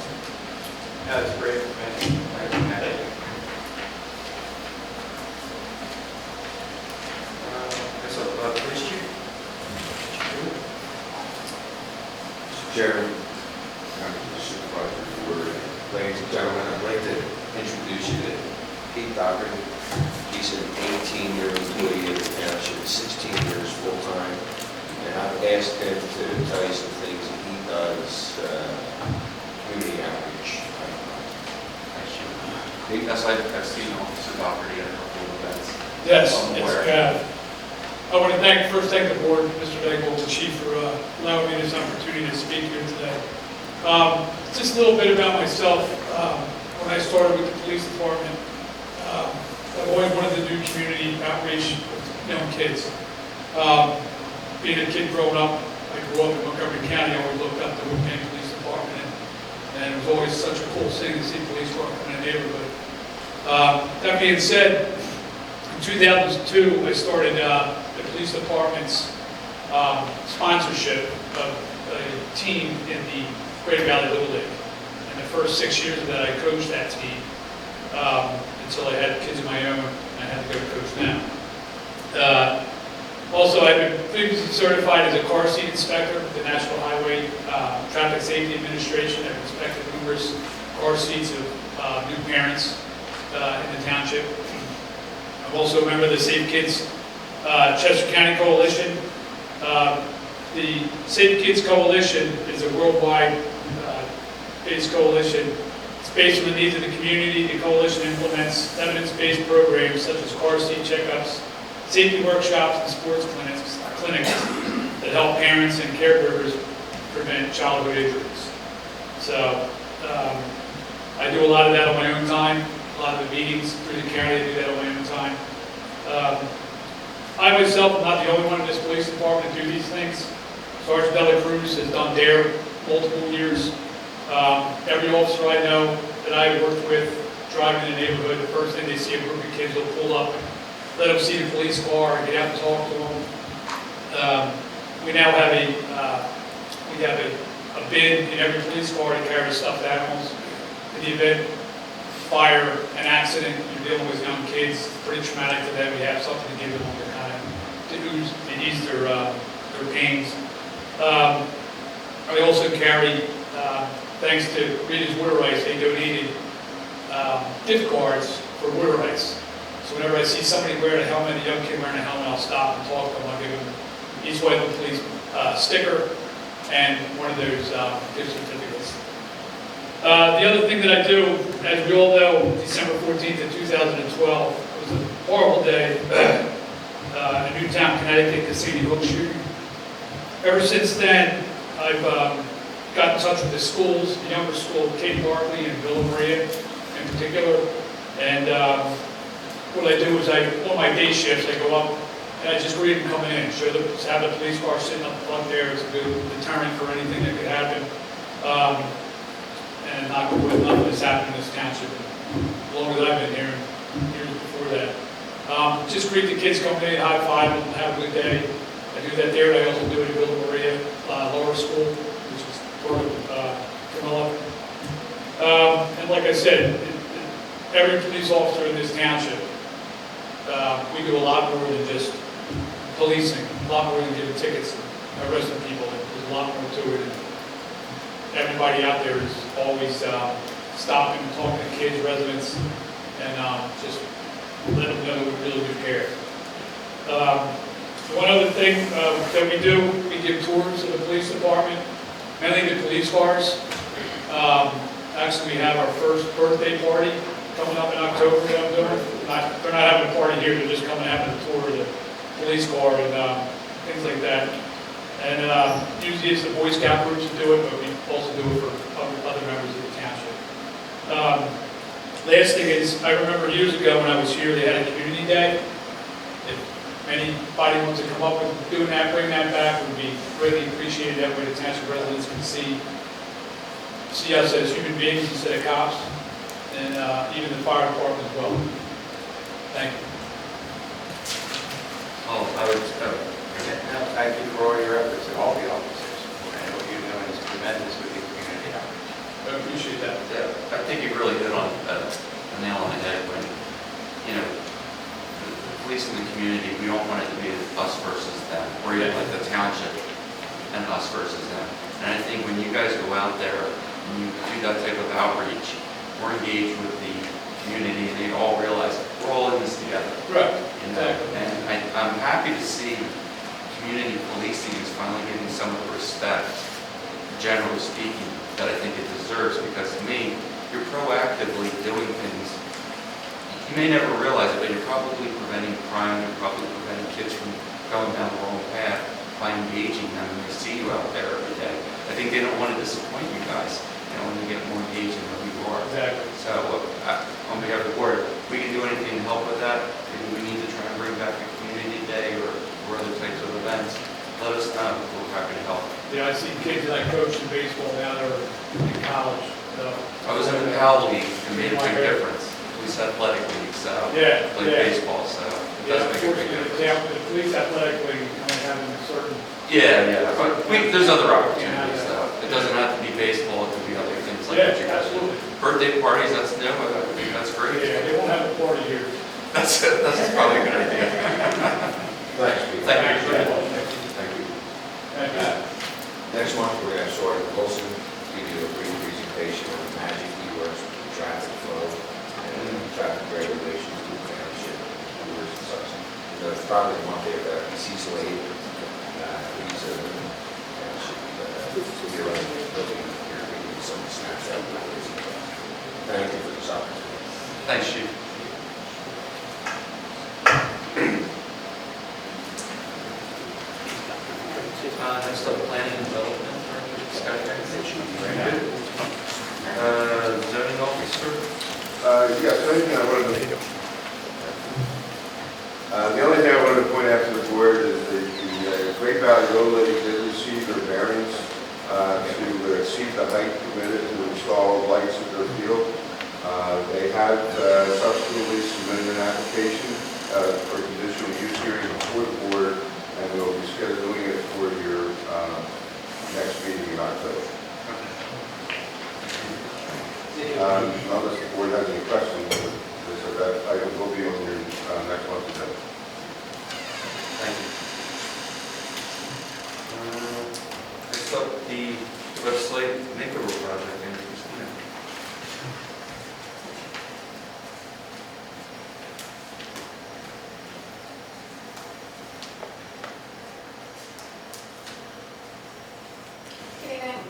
No, it's great. Thank you. Police chief? Mr. Chairman, members of the supervisory board, ladies and gentlemen, I'd like to introduce you to Pete Dougherty. He's an 18-year employee of the township, 16 years full-time, and I've asked him to tell you some things that he does, community outreach. Yes, I've seen Officer Doherty at a couple of events. Yes, I'm it's aware. Gav. I want to first thank the board, Mr. Dagel, the chief, for allowing me this opportunity to speak here today. Just a little bit about myself. When I started with the police department, I've always wanted to do community outreach with young kids. Being a kid growing up, I grew up in Montgomery County, I always looked up to the Woodman Police Department, and it was always such a cool thing to see police work in a neighborhood. That being said, in 2002, I started the police department's sponsorship of a team in the Greater Valley Little League. And the first 6 years of that, I coached that team until I had kids of my own, and I had to go to coach them. Also, I've been previously certified as a car seat inspector with the National Highway Traffic Safety Administration. I've inspected numerous car seats of new parents in the township. I'm also a member of the Safe Kids Chester County Coalition. The Safe Kids Coalition is a worldwide based coalition. It's based on the needs of the community. The coalition implements evidence-based programs such as car seat checkups, safety workshops, and sports clinics that help parents and caregivers prevent childhood injuries. So I do a lot of that on my own time. A lot of the meetings through the county, I do that on my own time. I myself am not the only one in this police department to do these things. Sergeant Dela Cruz has done DARE multiple years. Every officer I know that I worked with driving in the neighborhood, the first thing they see a group of kids will pull up, let them see the police car and get out and talk to them. We now have a bin in every police car to carry stuffed animals. In the event, fire, an accident, you're dealing with young kids, pretty traumatic to them. We have something to give them to kind of to ease their pains. I also carry, thanks to Rita's Water Rights, they donated gift cards for water rights. So whenever I see somebody wearing a helmet, a young kid wearing a helmet, I'll stop and talk to them. I'll give them each one of the police sticker and one of those gift certificates. The other thing that I do, as we all know, December 14th of 2012 was a horrible day in Newtown, Connecticut, Cassini Hook shooting. Ever since then, I've got in touch with the schools, the younger school, Katie Barkley and Villa Maria in particular. And what I do is on my day shifts, I go up and I just greet them coming in, have the police car sitting up front there. It's a good deterrent for anything that could happen. And knock on wood, nothing has happened in this township as long as I've been here, years before that. Just greet the kids coming in, high five them, have a good day. I do that there, and I also do it at Villa Maria Lower School, which is part of Camilla. And like I said, every police officer in this township, we do a lot more than just policing, a lot more than giving tickets and arresting people. There's a lot more to it. And everybody out there is always stopping, talking to kids, residents, and just let them know that we really do care. One other thing that we do, we give tours of the police department, mainly the police cars. Actually, we have our first birthday party coming up in October that I'm doing. They're not having a party here, they're just coming having a tour of the police car and things like that. And usually it's the Boy Scout groups who do it, but we also do it for other members of the township. Last thing is, I remember years ago when I was here, they had a community day. If anybody wants to come up with doing that, bring that back, it would be greatly appreciated. That way the township residents can see us as human beings instead of cops, and even the fire department as well. Thank you. Oh, I would, Thank you for all your efforts and all the officers. And what you're doing is tremendous with the community outreach. I appreciate that. I think you really hit on a nail on the head when, you know, the police in the community, we don't want it to be us versus them, or even like the township and us versus them. And I think when you guys go out there and you do that type of outreach, we're engaged with the community and they all realize we're all in this together. Right. You know? And I'm happy to see community policing is finally getting some of the respect, generally speaking, that I think it deserves, because to me, you're proactively doing things. You may never realize it, but you're probably preventing crime, you're probably preventing kids from going down the wrong path by engaging them when they see you out there every day. I think they don't want to disappoint you guys, you know, when you get more engaged in who you are. Exactly. So, on behalf of the board, if we can do anything to help with that, if we need to try and bring back a community day or other types of events, let us know. We're happy to help. Yeah, I see kids that I coach in baseball now that are in college. So. I was in the PAL league, it made a big difference. Police athletic league, so played baseball, so it does make a big difference. Yeah, the police athletic league, having a certain. Yeah, but there's other opportunities though. It doesn't have to be baseball, it could be other things like what you guys do. Birthday parties, that's new, that's great. Yeah, they won't have a party here. That's probably a good idea. Thanks, Peter. Thank you. Thank you. Next month, we're going to have Sergeant Wilson give you a brief presentation on the magic he works with traffic flow and traffic regulations to the township, tours and such. It's probably the month after Cecil Aid. He's a township hero, looking here, giving you some snapshot of what it is. Thank you for this opportunity. Thanks, Chief. Next up, planning and development, Scott Harrington. Very good. Zoning officer. Yes, the only thing I wanted to point out to the board is that the Great Valley Road Lady did receive her variance to exceed the height permitted to install lights at their field. They have subsequently submitted an application for conditional use hearing before the board, and we'll be scheduling it for your next meeting in October. Unless the board has any questions, so that item will be on your next month's agenda. Thank you. Next up, the website makeover project. Andrew, Christina. Good evening.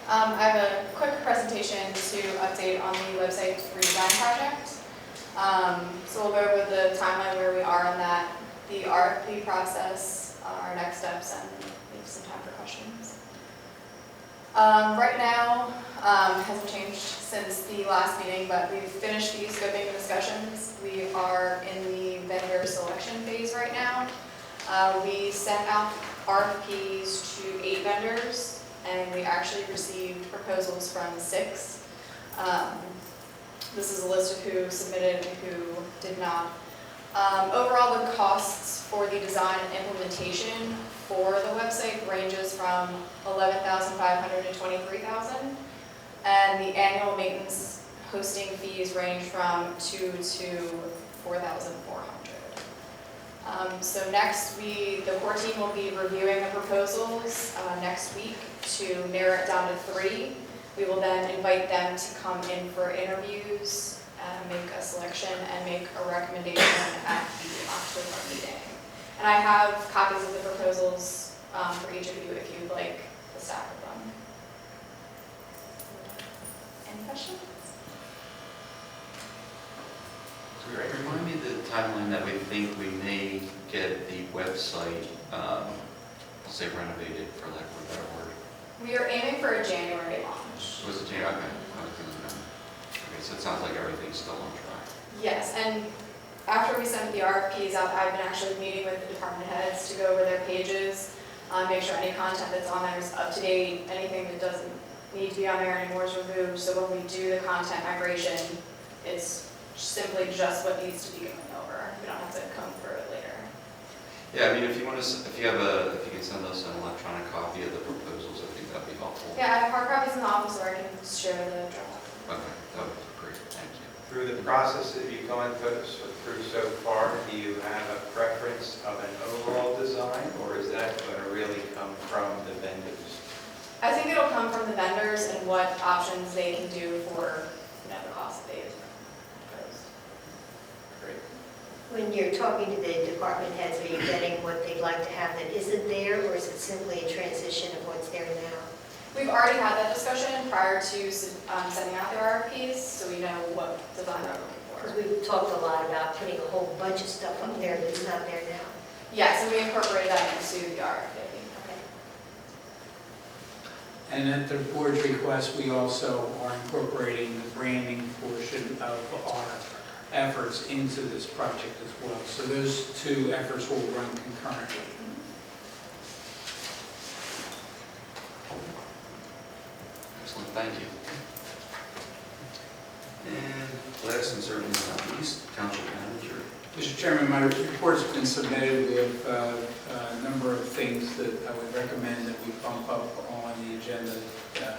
I have a quick presentation to update on the website redesign project. So we'll go over the timeline where we are on that, the RFP process, our next steps, and leave some time for questions. Right now, hasn't changed since the last meeting, but we've finished the scoping discussions. We are in the vendor selection phase right now. We sent out RFPs to 8 vendors, and we actually received proposals from 6. This is a list of who submitted and who did not. Overall, the costs for the design and implementation for the website ranges from $11,500 to $23,000, and the annual maintenance hosting fees range from $2,000 to $4,400. So next, the core team will be reviewing the proposals next week to narrow it down to 3. We will then invite them to come in for interviews, make a selection, and make a recommendation at the October meeting. And I have copies of the proposals for each of you if you'd like the stack of them. Any questions? Remind me the timeline that we think we may get the website, say renovated, for lack of a better word. We are aiming for a January launch. Was it January? Okay, so it sounds like everything's still on track. Yes, and after we sent the RFPs out, I've been actually meeting with the department heads to go over their pages, make sure any content that's on there is up to date, anything that doesn't need to be on there anymore is removed, so when we do the content migration, it's simply just what needs to be going over. We don't have to come for it later. Yeah, I mean, if you want to, if you can send us an electronic copy of the proposals, I think that'd be helpful. Yeah, I have hard copies in the office, or I can share the draft. Okay, that would be great, thank you. Through the process that you've gone through so far, do you have a preference of an overall design, or is that going to really come from the vendors? I think it'll come from the vendors and what options they can do for the cost that they've proposed. Great. When you're talking to the department heads, are you getting what they'd like to have that isn't there, or is it simply a transition of what's there now? We've already had that discussion prior to sending out the RFPs, so we know what design they're looking for. Because we've talked a lot about putting a whole bunch of stuff up there that's not there now. Yes, and we incorporated that into the RFP. And at the board's request, we also are incorporating the branding portion of our efforts into this project as well. So those 2 efforts will run concurrently. Excellent, thank you. And last and certainly not least, Township Manager. Mr. Chairman, my report's been submitted. We have a number of things that I would recommend that we bump up on the agenda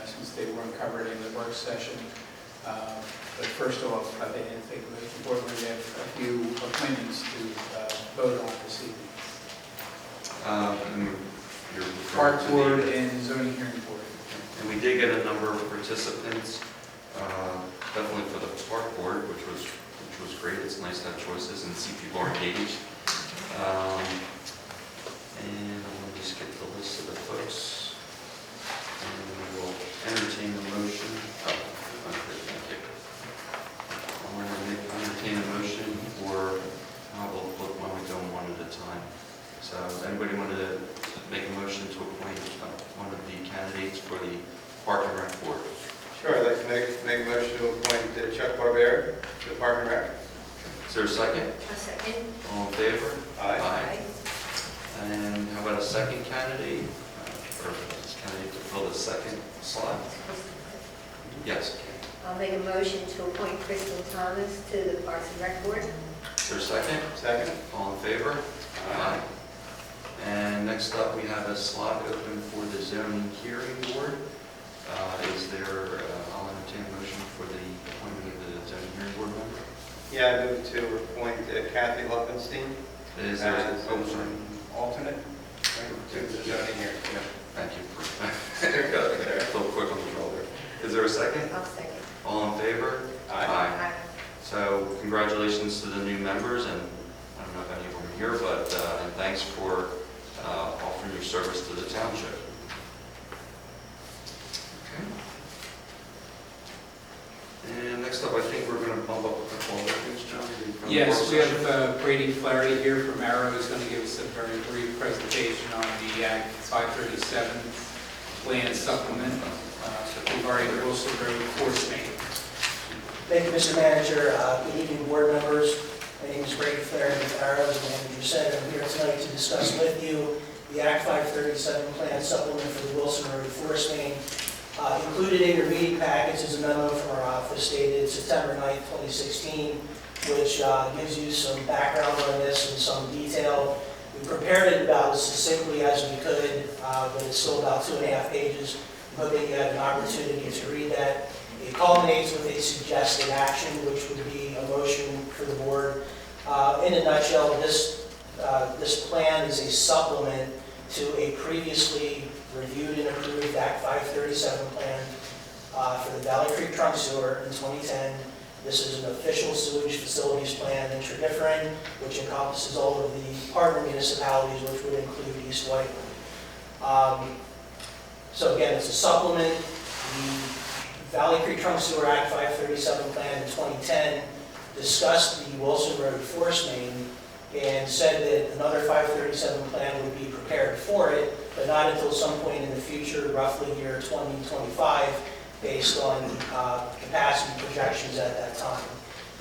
since they weren't covered in the work session. But first off, I think most importantly, we have a few appointments to vote on this evening. Park Board and Zoning Hearing Board. And we did get a number of participants, definitely for the Park Board, which was great. It's nice to have choices and see people are engaged. And I'll just get the list of the folks. And we will entertain the motion. Oh, okay, thank you. I want to entertain a motion for, we'll look when we go one at a time. So anybody wanted to make a motion to appoint one of the candidates for the Park and Rec Board? Sure, I'd like to make a motion to appoint Chuck Barber to the Park and Rec. Is there a second? A second. All in favor? Aye. And how about a second candidate? Or candidate to fill the second slot? Yes. I'll make a motion to appoint Crystal Thomas to the Parks and Rec Board. Is there a second? Second. All in favor? Aye. And next up, we have a slot open for the zoning hearing board. Is there, I'll entertain a motion for the appointment of the zoning hearing board member. Yeah, I move to appoint Kathy Luppenstein Is as there, an alternate to the zoning hearing. Thank you for, a little quick on the draw there. Is there a second? I'll second. All in favor? Aye. So congratulations to the new members, and I don't know if any of them are here, but and thanks for offering your service to the township. Okay. And next up, I think we're going to bump up a couple of things, John. from the Yes, work we session. have Brady Flaherty here from Arrow, who's going to give us a very brief presentation on the Act 537 plan supplement. Regarding the Wilson Road force main. Thank you, Mr. Manager. Good evening, board members. My name is Brady Flaherty with Arrow. As the manager said, I'm here tonight to discuss with you the Act 537 plan supplement for the Wilson Road force main. Included in your meeting packets is a memo from our office dated September 9th, 2016, which gives you some background on this and some detail. We prepared it about as succinctly as we could, but it's still about 2.5 pages. Hoping you had an opportunity to read that. It culminates with a suggested action, which would be a motion for the board. In a nutshell, this plan is a supplement to a previously reviewed and approved Act 537 plan for the Valley Creek Trunk Sewer in 2010. This is an official sewage facilities plan in Tredyffrin, which encompasses all of the partner municipalities, which would include East Whiteland. So again, it's a supplement. The Valley Creek Trunk Sewer Act 537 plan in 2010 discussed the Wilson Road force main and said that another 537 plan would be prepared for it, but not until some point in the future, roughly year 2025, based on capacity projections at that time.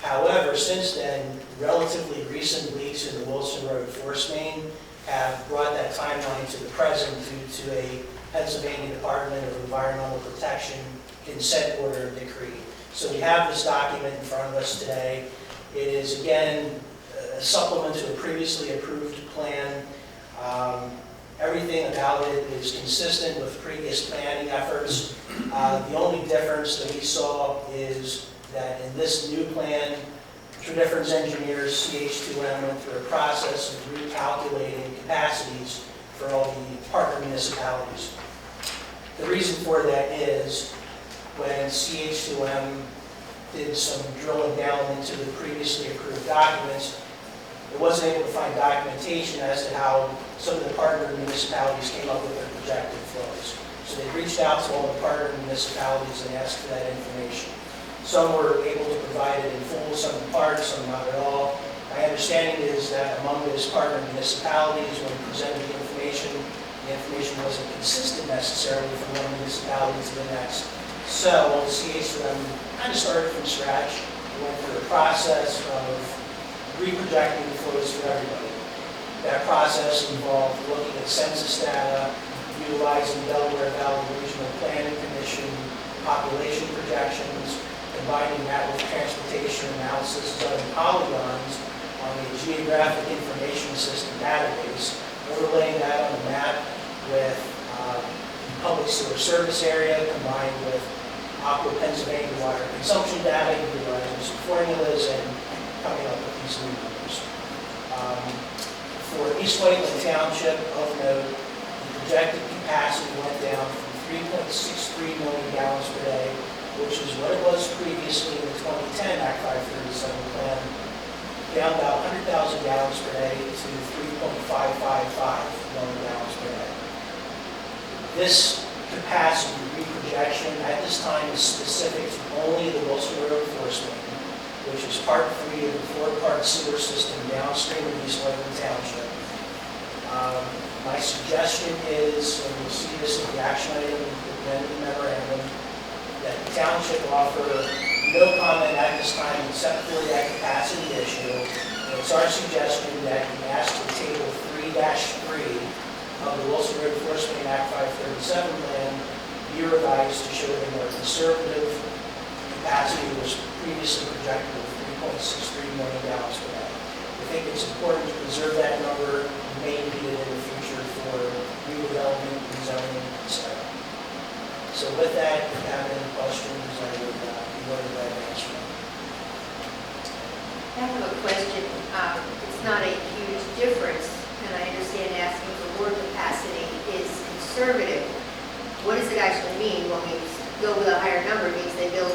However, since then, relatively recent leaks in the Wilson Road force main have brought that timeline to the present due to a Pennsylvania Department of Environmental Protection consent order decree. So we have this document in front of us today. It is, again, a supplement to a previously approved plan. Everything about it is consistent with previous planning efforts. The only difference that we saw is that in this new plan, Tredyffrin's engineers, CH2M, went through a process of recalculating capacities for all the partner municipalities. The reason for that is when CH2M did some drilling down into the previously approved documents, it wasn't able to find documentation as to how some of the partner municipalities came up with their projected flows. So they reached out to all the partner municipalities and asked for that information. Some were able to provide it in full, some in part, some not at all. My understanding is that among those partner municipalities, when presented the information wasn't consistent necessarily from one municipality to the next. So on the CH2M kind of started from scratch. We went through a process of reprojecting the flows for everybody. That process involved looking at census data, utilizing Delaware Valley Regional Planning Commission population projections, combining that with transportation analysis done in polygons on a geographic information system database, overlaying that on the map with public sewer service area combined with Aqua Pennsylvania water consumption data, utilizing some formulas and coming up with these new numbers. For East Whiteland Township, of note, the projected capacity went down from 3.63 million gallons per day, which is what it was previously in the 2010 Act 537 plan, down about 100,000 gallons per day to 3.555 million gallons per day. This capacity reprojection at this time is specific to only the Wilson Road force main, which is part 3 of the 4-part sewer system downstream of East Whiteland Township. My suggestion is, and you'll see this in the action item, the memorandum, that the township offer no comment at this time except for that capacity issue. And it's our suggestion that you ask for table 3-3 of the Wilson Road Forest Main Act 537 plan be revised to show a more conservative capacity was previously projected of 3.63 million gallons per day. I think it's important to preserve that number, and may need it in the future for redevelopment, rezoning, etc. So with that, if you have any questions, I would be more than glad to answer them. I have a question. It's not a huge difference, and I understand asking for more capacity is conservative. What does it actually mean when we go with a higher number? It means they build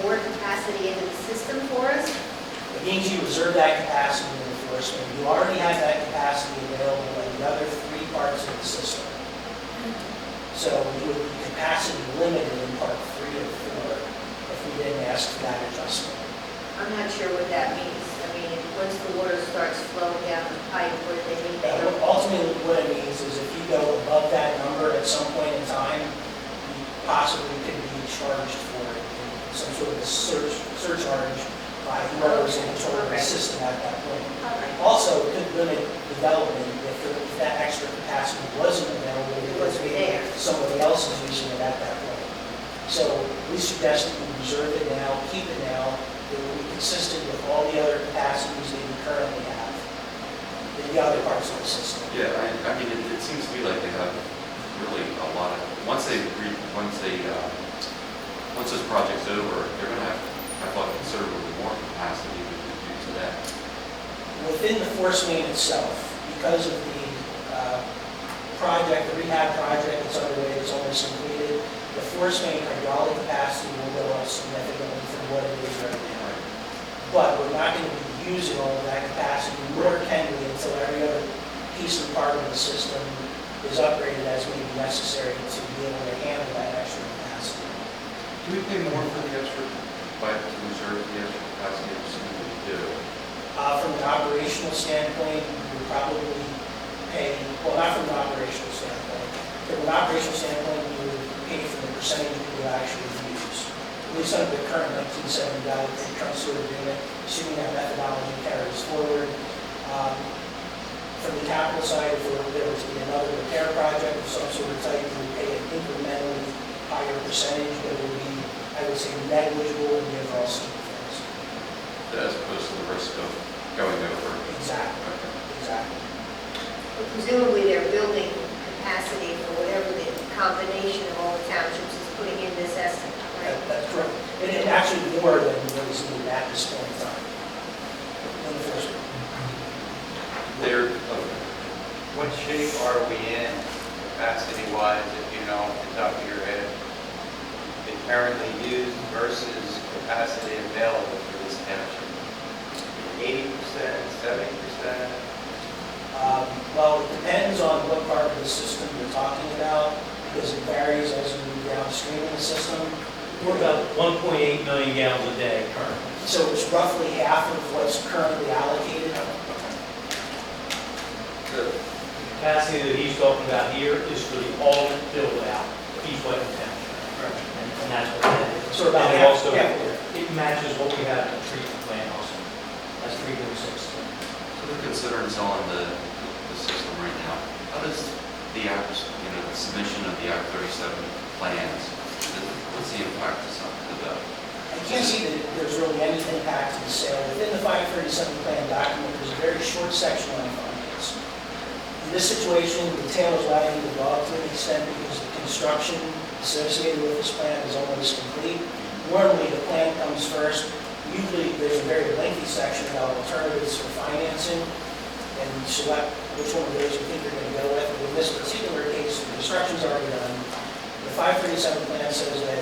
more capacity into the system for us? It means you reserve that capacity in the forest main. You already have that capacity available in the other 3 parts of the system. So you would be capacity limited in part 3 or 4 if we didn't ask for that adjustment. I'm not sure what that means. I mean, once the water starts flowing down the pipe, what do they mean? Ultimately, what it means is if you go above that number at some point in time, you possibly could be charged for it, some sort of a surcharge by whoever's in control of the system at that point. Also, it could limit development if that extra capacity wasn't available because maybe somebody else is using it at that point. So we suggest that you reserve it now, keep it now. It will be consistent with all the other capacities that you currently have in the other parts of the system. Yeah, I mean, it seems to me like they have really a lot of, once this project's over, they're gonna have, I thought, considerably more capacity due to that. Within the force main itself, because of the project, the rehab project that's underway, that's almost completed, the force main hydraulic capacity will go up significantly from what it is right now. But we're not going to be using all of that capacity, nor can we until every other piece and part of the system is upgraded as may be necessary to be able to handle that extra capacity. Do we pay more for the extra, to reserve the extra capacity, or something we do? From an operational standpoint, we would probably pay, well, not from an operational standpoint. From an operational standpoint, we would pay for the percentage we would actually use. At least under the current 1970 Valley Creek Trunk Sewer Agreement, assuming that methodology carries forward. From the capital side, if there was to be another repair project of some sort of type, we would pay an incrementally higher percentage, but it would be, I would say, negligible in the overall scheme of things. As opposed to the risk of going over. Exactly. Okay. Exactly. But presumably they're building capacity for whatever the combination of all the townships is putting in this estimate, right? That's correct. And actually more than what is needed at this point in time. In the first one. What shape are we in capacity-wise, if you know off the top of your head? The currently used versus capacity available for this township? 80%, 70%? Well, it depends on what part of the system you're talking about, because it varies as you move downstream in the system. We're about 1.8 million gallons a day currently. So it's roughly half of what's currently allocated. The capacity that he's talking about here is for the ultimate build-out of East Whiteman Township. And that's what that is. So about And it half, also, yeah. it matches what we have in the treatment plant also. That's 3.6. So they're considering selling the system right now. How does the act, the submission of the Act 37 plans, what's the impact to that? I can't see that there's really any impact to the sale. Within the 537 plan document, there's a very short section on finance. In this situation, the tail is wagging the dog to an extent because the construction associated with this plan is almost complete. Normally, the plan comes first. Usually, there's a very lengthy section about alternatives for financing, and you select which one of those you think you're going to go with. But in this particular case, the construction's already done. The 537 plan says that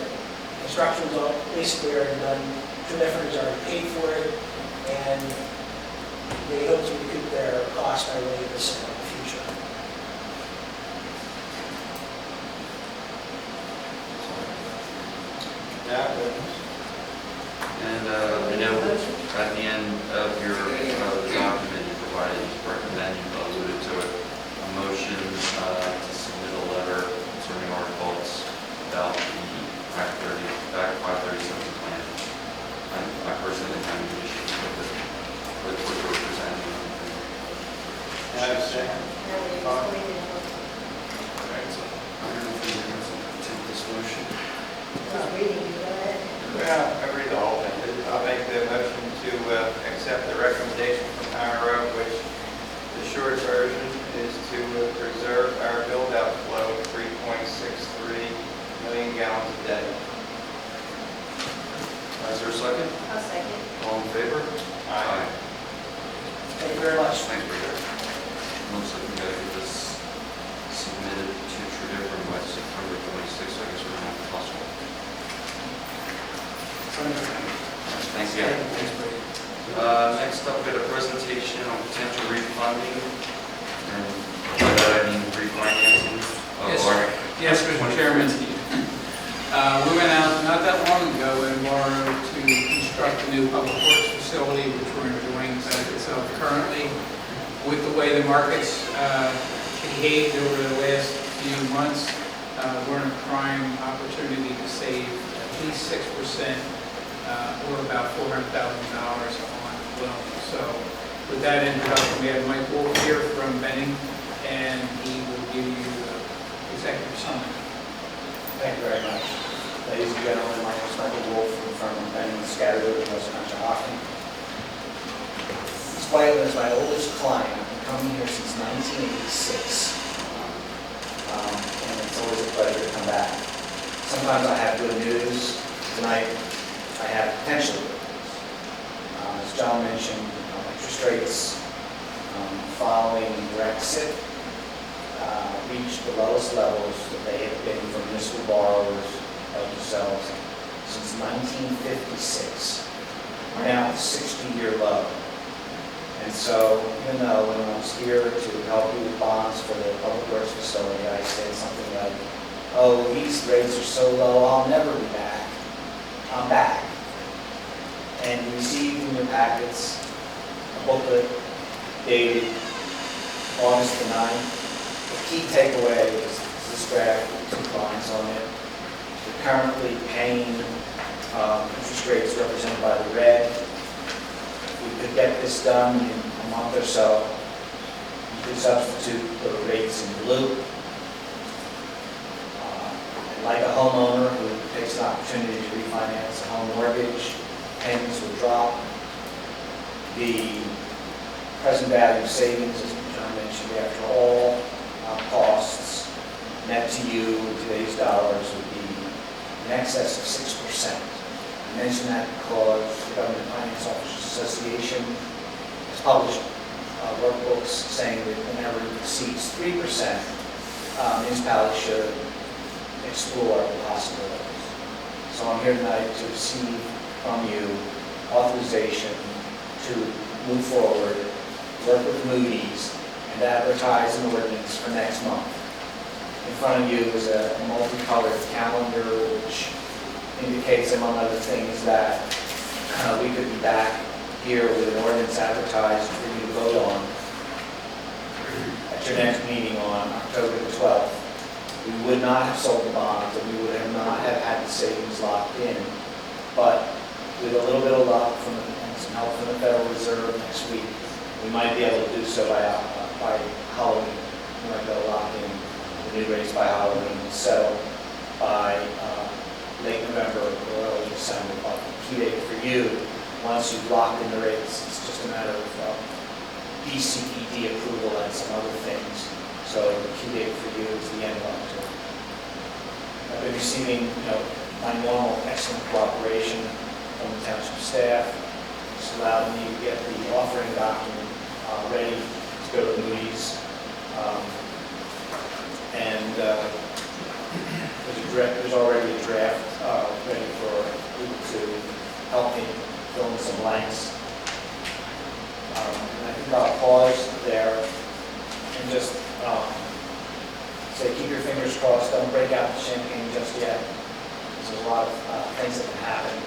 construction's basically already done. Trinifer's already paid for it, and they hope to recoup their cost by way of the sale in the future. And I know at the end of your document you provided, you recommend, you alluded to it, a motion to submit a letter concerning our thoughts about the Act 537 plan. I personally think I'm an issue with what you're presenting. Have a second. motion? Just reading, go ahead. Well, I read the whole thing. I'll make the motion to accept the recommendation from Power Oak, which the short version is to preserve our build-out flow of 3.63 million gallons a day. Is there a second? I'll second. All in favor? Aye. Thank you very much. Thanks, Richard. Looks like we gotta get this submitted to True Different by September 26th, I guess we're gonna have to possible. Thanks again. Next up, we got a presentation on potential refunding, and by that I mean refinancing of Yes, our. Yes, Mr. Chairman. We went out not that long ago and borrowed to construct a new public works facility, which we're enjoying the benefits of currently. With the way the markets behaved over the last few months, we're in a prime opportunity to save at least 6%, or about $400,000 on loans. So with that introduction, we have Mike Wolf here from Benning, and he will give you the executive summary. Thank you very much. Ladies and gentlemen, my name is Michael Wolf from the firm of Benning Scattergood in West Conshohocken. This Whiteland is my oldest client. I've been coming here since 1986. And it's always a pleasure to come back. Sometimes I have good news. Tonight, I have potentially good news. As John mentioned, interest rates following Brexit reached the lowest levels that they have been for municipal borrowers like yourselves since 1956. We're now at a 60-year low. And so, even though when I was here to help you with bonds for the public works facility, I said something like, oh, these rates are so low, I'll never be back. I'm back. And you received in your packets a booklet dated August the 9th. The key takeaway is this graph with 2 lines on it. We're currently paying interest rates represented by the red. If we could get this done in a month or so, you could substitute the rates in blue. And like a homeowner who takes an opportunity to refinance a home mortgage, payments would drop. The present value savings, as John mentioned, after all costs net to you in today's dollars would be in excess of 6%. I mention that because the Government Finance Officers Association has published workbooks saying that whenever it exceeds 3%, municipalities should explore the possibilities. So I'm here tonight to receive from you authorization to move forward, work with Moody's, and advertise an ordinance for next month. In front of you is a multicolored calendar which indicates, among other things, that we could be back here with an ordinance advertised for you to vote on at your next meeting on October the 12th. We would not have sold the bonds and we would have not have had the savings locked in, but with a little bit of luck and some help from the Federal Reserve next week, we might be able to do so by Halloween. We might be able to lock in the new rates by Halloween and settle by late November or early December. But the key date for you, once you've locked in the rates, it's just a matter of BCED approval and some other things. So the key date for you is the end of October. I've been receiving, my normal excellent cooperation from the township staff. It's allowed me to get the offering document ready to go to Moody's. There's already a draft ready for people to help me fill in some blanks. And I think I'll pause there and just say keep your fingers crossed, don't break out the champagne just yet. There's a lot of things that can happen.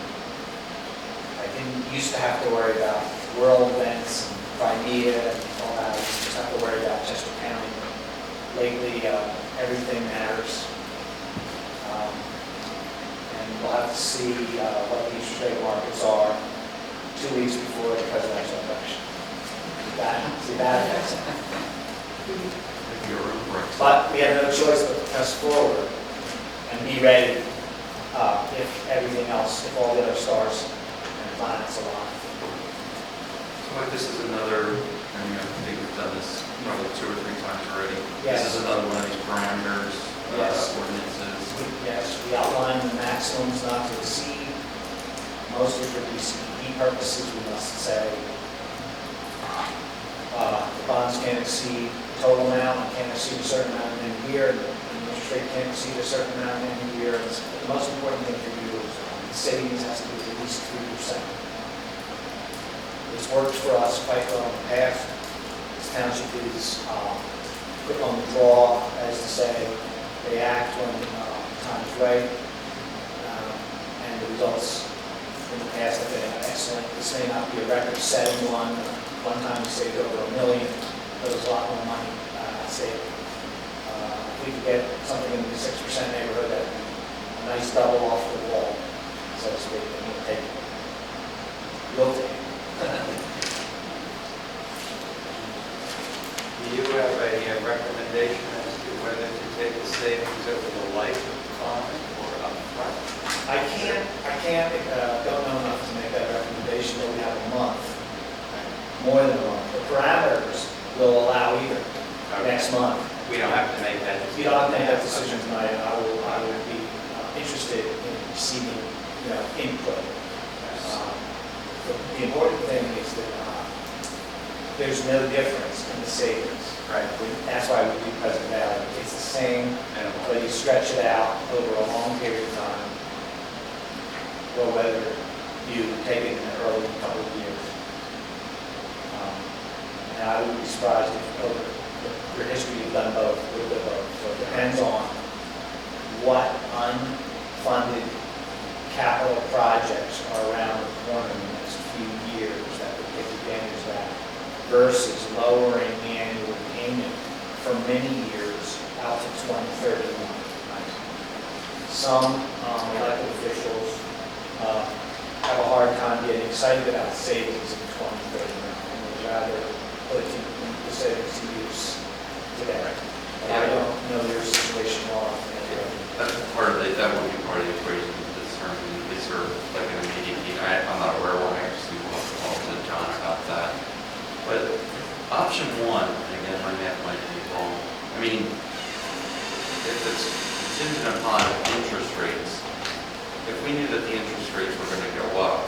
I didn't used to have to worry about world events and Crimea and all that. I just have to worry about Chester County. Lately, everything matters. And we'll have to see what the interest rate markets are 2 weeks before the presidential election. See that affects it. But we have no choice but to press forward. and be ready if everything else, if all the other stars and planets align. So like this is another, I mean, I think we've done this probably 2 or 3 times already. Yes. This is another one of these parameters, Yes. ordinances. Yes, we outline the maximums not to exceed, mostly for DCED purposes, we must say. The bonds can't exceed the total amount, and can't exceed a certain amount in a year, and the interest rate can't exceed a certain amount in a year. And the most important thing for you is the savings has to be at least 3%. It's worked for us quite well in the past. This township is quick on the draw, as to say, they act when time is right, and the results in the past have been excellent. This may not be a record-setting one. One time we saved over $1 million, but it was a lot more money saved. If we could get something in the 6% neighborhood, that'd be a nice double off the wall, so to speak, and we'll take it. We'll take it. Do you have a recommendation as to whether to take the savings over the life of the bond or upfront? I don't know enough to make that recommendation, but we have a month, more than a month. The parameters will allow either next month. We don't have to make that decision. You don't have to make that decision tonight, and I will be interested in receiving, input. The important thing is that there's no difference in the savings. Right. That's why we do present value. It's the same, but you stretch it out over a long period of time, or whether you take it in the early couple of years. And I would be surprised if over your history you've done both, a little bit of both. So it depends on what unfunded capital projects are around the corner in the next few years that would take advantage of that versus lowering the annual payment for many years out to 2031. Some elected officials have a hard time getting excited about savings in 2031 and would rather put the savings to use today. But I don't know your situation well. That's part of it, that would be part of the equation to determine, is there like an immediate need? I'm not aware of one, I actually will have to talk to John about that. But option 1, and again, my math might be wrong, I mean, if it's contingent upon interest rates, if we knew that the interest rates were going to go up,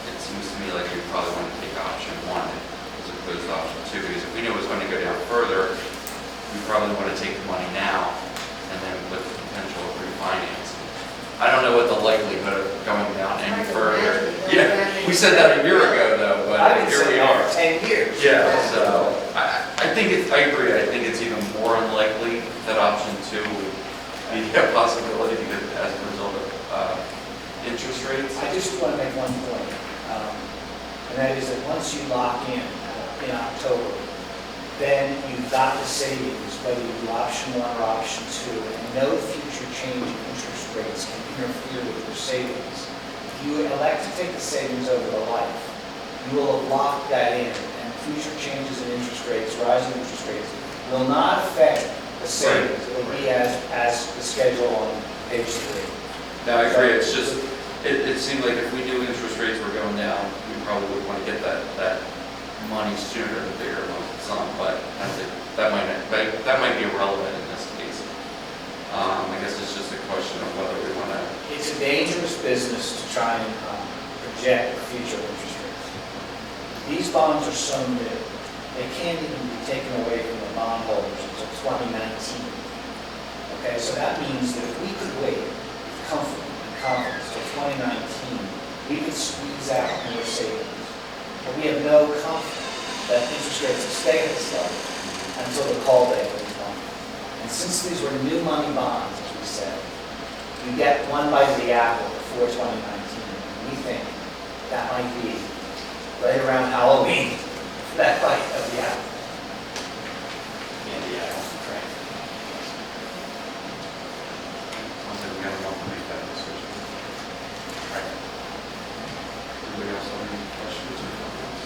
it seems to me like we probably want to take option 1 as opposed to option 2, because if we knew it was going to go down further, we probably want to take the money now and then with the potential of refinancing. I don't know what the likelihood of going down any further. Yeah, we said that a year ago though, but here we are. 10 years. Yeah, so I think I agree. I think it's even more unlikely that option 2 would be a possibility because as a result of interest rates. I just want to make one point, and that is that once you lock in October, then you've got the savings, whether you do option 1 or option 2, and no future change in interest rates can interfere with your savings. If you elect to take the savings over the life, you will have locked that in, and future changes in interest rates, rising interest rates, will not affect the savings. It will be as the schedule on page 3. No, I agree. It's just, it seemed like if we knew interest rates were going down, we probably would want to get that money sooner, the bigger lump sum, but I think that might be irrelevant in this case. I guess it's just a question of whether we want to. It's a dangerous business to try and project future interest rates. These bonds are so new, they can't even be taken away from the bondholders until 2019. Okay, so that means that if we could wait with comfort and confidence till 2019, we could squeeze out more savings. But we have no confidence that interest rates will stay at this level until the call date will come. And since these were new money bonds, as we said, you get one bite of the apple before 2019. And we think that might be right around Halloween, that bite of the apple. Candy apple, right. Sounds like we got a month to make that decision. Right. Anybody else have any questions or comments?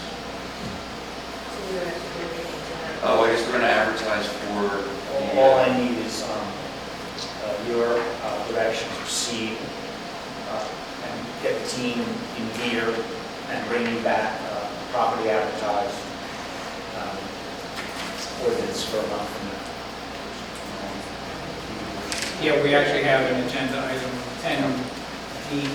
Oh, I guess we're going to advertise for. All I need is your a team in gear and bringing back properly advertised ordinance for a month from now. Yeah, we actually have an agenda item 10D.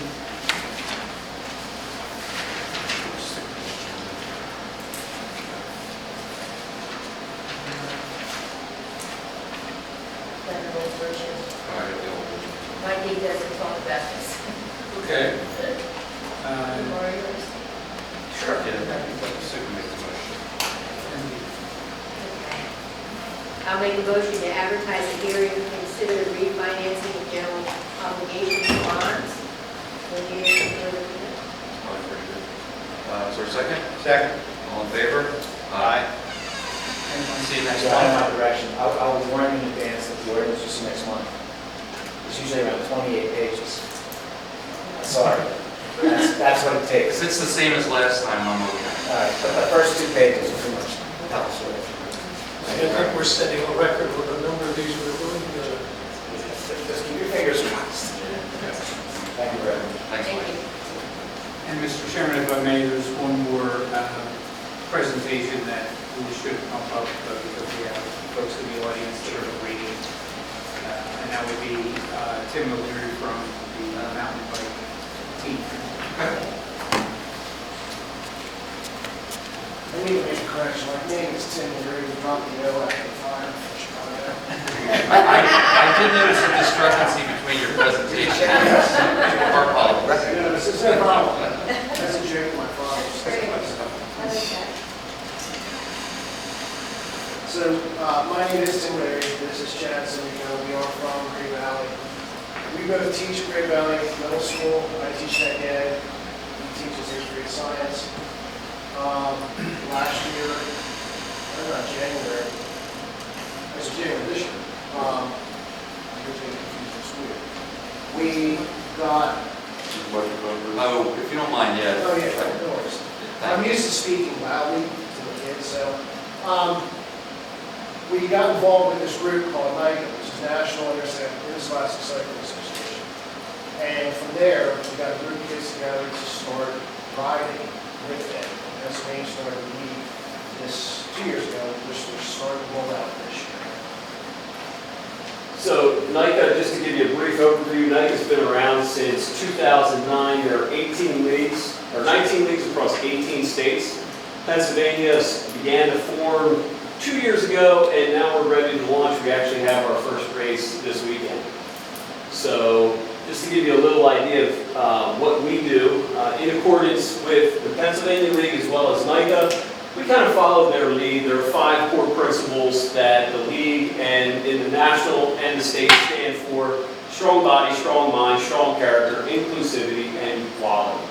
My deed doesn't talk about this. Okay. Or yours? Sure. Yeah, Sue can make the motion. Okay. I'll make a motion to advertise a hearing to consider refinancing of general obligation bonds. Will you hear the Is there a second? Second. All in favor? Aye. And see you next So I month. have my direction. I'll warn in advance that the ordinance is next month. It's usually around 28 pages. Sorry. That's what it If takes. it's the same as last time, I'm okay. All right, but the first 2 pages are pretty much tell us what it is. I think we're setting a record with the number of these we're willing to. Just keep your fingers crossed. Thank you very much. Thanks, Thank Mike. you. And Mr. Chairman, if I may, there's one more presentation that we should pump up because we have folks in the audience that are reading. And that would be Tim O'Leary from the mountain bike team. I need to make a correction. My name is Tim Leary, from the O at the fire for Chicago. I did notice a discrepancy between your presentation and our policy. No, this is no problem. That's a joke, my father. Great. I like that. So, my name is Tim Leary. This is Chad Simico. We are from Great Valley. We both teach at Great Valley Middle School. I teach Tech Ed. He teaches history and science. Last year, or not January, it's January this year. I'm getting confused with school. We got, Oh, if you don't mind, yeah. oh yeah, no worries. I'm used to speaking loudly to the kids, so, we got involved with this group called NICA, which is National Interscholastic Cycling Association. And from there, we got a group of kids together to start riding with them. Pennsylvania started the league this 2 years ago, which we're starting to roll out this year. So NICA, just to give you a brief overview, NICA's been around since 2009. There are 18 leagues, or 19 leagues across 18 states. Pennsylvania began to form 2 years ago, and now we're ready to launch. We actually have our first race this weekend. So just to give you a little idea of what we do, in accordance with the Pennsylvania League as well as NICA, we kind of followed their lead. There are 5 core principles that the league and in the national and the state stand for: strong body, strong mind, strong character, inclusivity, and equality.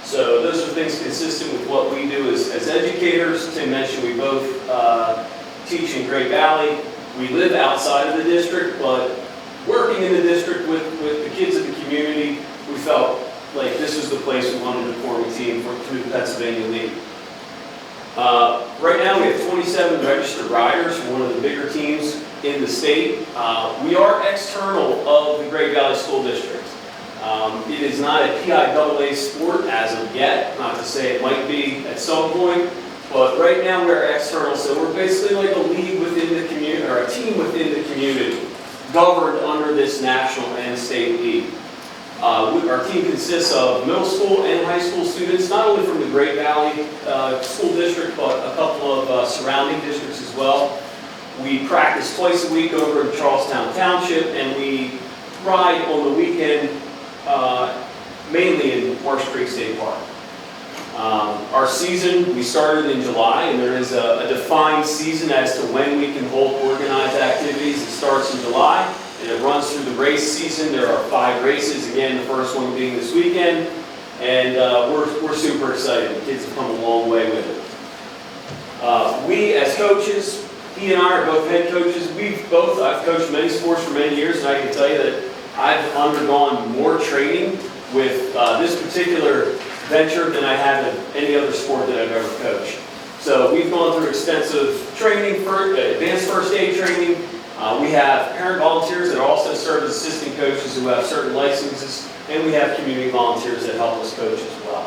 So those are things consistent with what we do as educators. Tim mentioned we both teach in Great Valley. We live outside of the district, but working in the district with the kids of the community, we felt like this was the place we wanted to form a team through the Pennsylvania League. Right now we have 27 registered riders from one of the bigger teams in the state. We are external of the Great Valley School District. It is not a PIAA sport as of yet, not to say it might be at some point, but right now we're external, so we're basically like a league within the community, or a team within the community, governed under this national and state league. Our team consists of middle school and high school students, not only from the Great Valley School District, but a couple of surrounding districts as well. We practice twice a week over in Charlestown Township, and we ride on the weekend mainly in Marsh Creek State Park. Our season, we started in July, and there is a defined season as to when we can hold organized activities. It starts in July, and it runs through the race season. There are 5 races, again, the first one being this weekend, and we're super excited. The kids have come a long way with it. We, as coaches, he and I are both head coaches. I've coached many sports for many years, and I can tell you that I've undergone more training with this particular venture than I have in any other sport that I've ever coached. So we've gone through extensive training, for advanced first aid training, We have parent volunteers that also serve as assistant coaches who have certain licenses, and we have community volunteers that help us coach as well.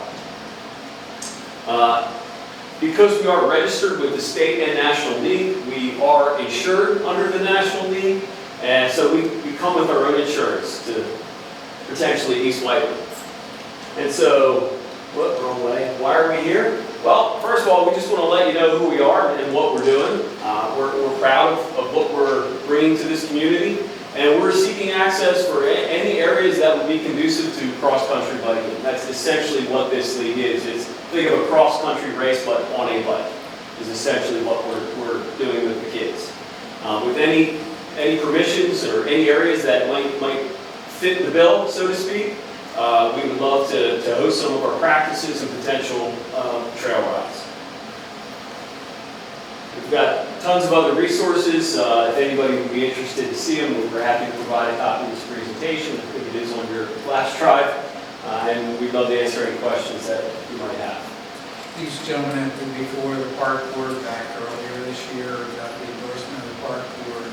Because we are registered with the state and national league, we are insured under the national league, and so we come with our own insurance to potentially East Whitewood. And so, whoop, wrong way. Why are we here? Well, first of all, we just want to let you know who we are and what we're doing. We're proud of what we're bringing to this community, and we're seeking access for any areas that would be conducive to cross-country biking. That's essentially what this league is. It's think of a cross-country race, but on a bike, is essentially what we're doing with the kids. With any permissions or any areas that might fit the bill, so to speak, we would love to host some of our practices and potential trail rides. We've got tons of other resources. If anybody would be interested to see them, we're happy to provide a copy of this presentation. I think it is on your flash drive, and we'd love to answer any questions that you might have. These gentlemen have been before the park board back earlier this year, got the endorsement of the park board,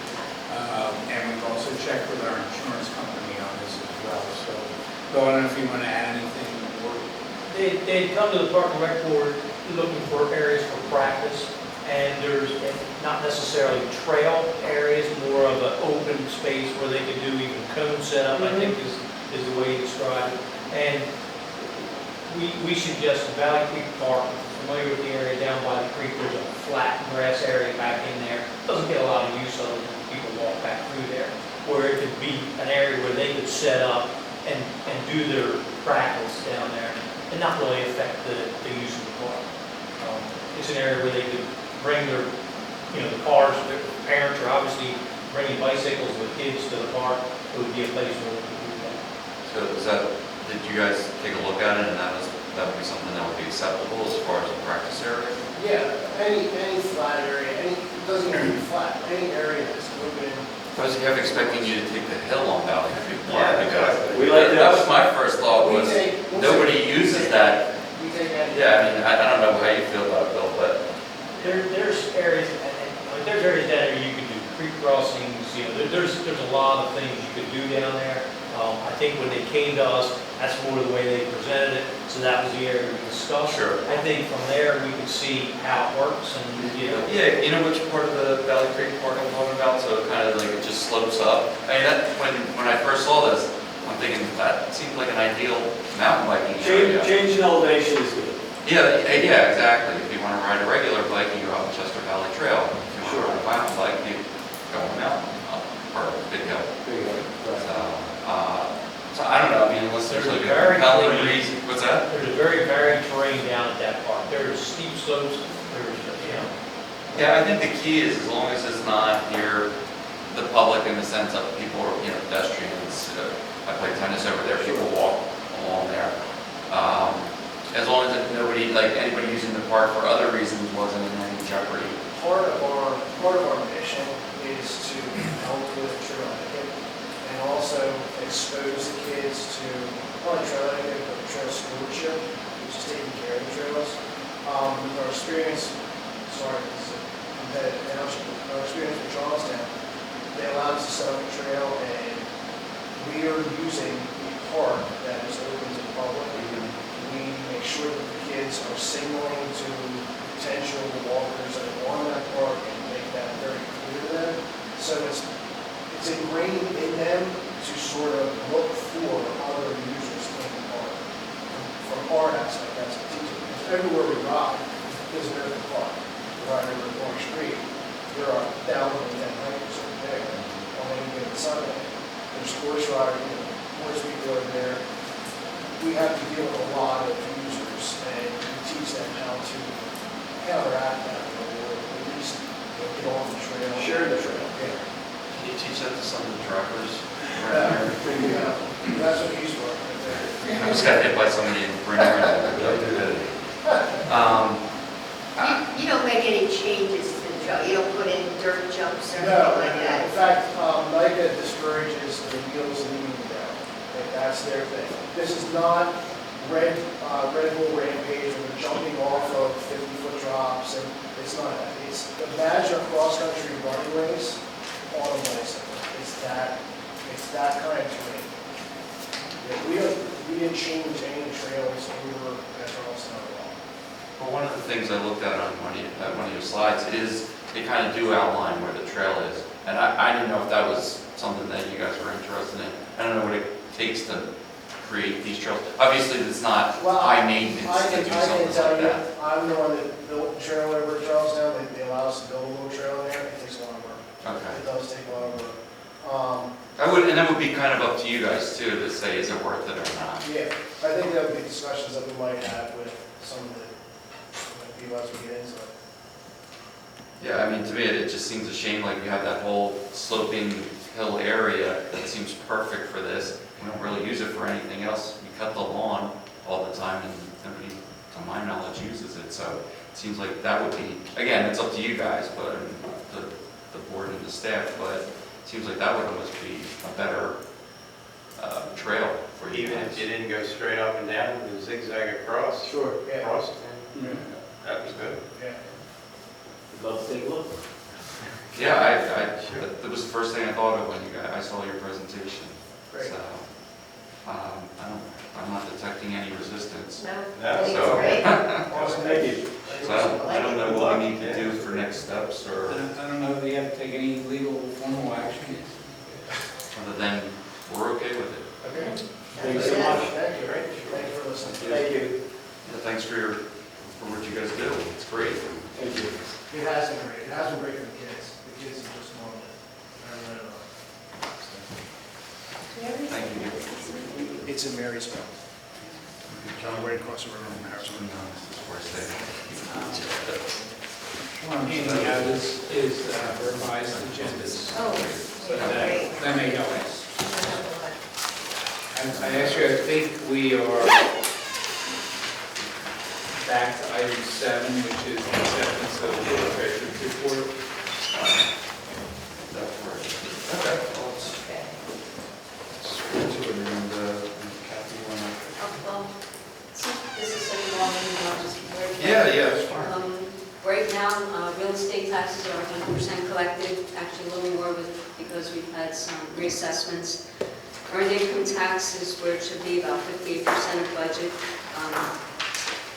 and we've also checked with our insurance company on this as well. So, Bill, I don't know if you want to add anything more. They come to the Park and Rec Board looking for areas for practice, and there's not necessarily trail areas, more of an open space where they can do even cone setup, I think is the way you describe it. And we suggest Valley Creek Park, familiar with the area down by the creek, there's a flat grass area back in there. Doesn't get a lot of use of it when people walk back through there, where it could be an area where they could set up and do their practice down there and not really affect the use of the park. It's an area where they could bring their, the cars, their parents are obviously bringing bicycles with kids to the park. It would be a place where they could do that. So did you guys take a look at it, and that would be something that would be acceptable as far as a practice area? Yeah, any flat area, it doesn't even be flat, any area that's open. I was half expecting you to take the hill on Valley Creek Park, Yeah, because that was my first thought was, nobody uses that. We take that. Yeah, I mean, I don't know how you feel about it, Bill, but There's areas, there's areas down there you could do creek crossings, there's a lot of things you could do down there. I think when they came to us, that's more the way they presented it, so that was the area we discussed. Sure. I think from there, we could see how it works and, yeah, you know which part of the Valley Creek Park I'm talking about? So it kind of like it just slopes up. I mean, that when I first saw this, I'm thinking that seems like an ideal mountain biking area. Change in elevation is good. Yeah, exactly. If you want to ride a regular bike, you go out Chester Valley Trail. If you want to ride a mountain bike, you go on a mountain or a big hill. So I don't know. I mean, unless there's like a compelling reason. What's that? There's a very varied terrain down at that park. There's steep slopes, Yeah, I think the key is as long as it's not near the public in the sense of people are, pedestrians. I play tennis over there, people walk along there. As long as nobody, like anybody using the park for other reasons wasn't in any jeopardy. Part of our mission is to help with trail etiquette and also expose the kids to not only trail etiquette, but trail stewardship, which is taking care of the trails. Our experience, our experience with Charlestown, they allowed us to set up a trail, and we are using the park that is open to the public. We make sure that the kids are signaling to potential walkers that are on that park and make that very clear to them. So it's ingrained in them to sort of look for other users in the park. From our aspect, that's the teaching. Everywhere we ride is an open park. Right over Park Street, there are 1,010 hikers over there on any given Sunday. There's horse riding, horse people over there. We have to deal with a lot of users, and we teach them how to counteract that, or at least get on the trail. Share the trail. Yeah. Can you teach that to some of the drivers? That's what he's working with there. I just got hit by somebody in Brunner. You don't make any changes to the trail, you don't put in dirt jumps or No, anything like that? in fact, NICA discourages the wheels leaning down. That's their thing. This is not Red Bull Rampage where they're jumping off of 50-foot drops, and it's not that. Imagine a cross-country running race auto bicycle. It's that kind of terrain. We didn't change any trails over at Charleston at all. Well, one of the things I looked at on one of your slides is they kind of do outline where the trail is. And I didn't know if that was something that you guys were interested in. I don't know what it takes to create these trails. Obviously, it's not high maintenance to do something like that. I'm the one that built the trail over at Charlestown. They allow us to build a little trail there. It takes a lot of work. Okay. It does take a lot of work. And that would be kind of up to you guys too, to say, is it worth it or not? Yeah, I think that would be discussions that we might have with some of the people as we get into it. Yeah, I mean, to me, it just seems a shame, like you have that whole sloping hill area that seems perfect for this. We don't really use it for anything else. We cut the lawn all the time and nobody, to my knowledge, uses it. So it seems like that would be, again, it's up to you guys, but the board and the staff, but it seems like that would almost be a better trail for you Even guys. if you didn't go straight up and down, the zigzag across. Sure, yeah. Across it. Yeah. That was good. Yeah. Love to take a look. Yeah, that was the first thing I thought of when I saw your presentation. Great. So, I'm not detecting any resistance. No, No, I think so- it's great. Awesome. Thank you. So I don't know what we need to do for next steps, or I don't know if they have to take any legal formal action. other than we're okay with it. Okay. Thank you so much. Thank you. Thank you for listening. Thank you. Yeah, thanks for what you guys do. It's great. Thank you. It has been great. It has been great for the kids. The kids are just loving it. I really love Thank you. it. It's in Marysville. Right across the river from Harrisburg. What I'm handing out is revised agendas. Oh, So great. that may help. I think we are back to item 7, which is the acceptance of the treasurer's report. Okay. Well, let's switch to it, and Kathy, you wanna? Well, this is such a long meeting, I'll just keep it. Yeah, that's fine. Right now, real estate taxes are 100% collected, actually a little more because we've had some reassessments. Earned income taxes, where it should be about 58% of budget.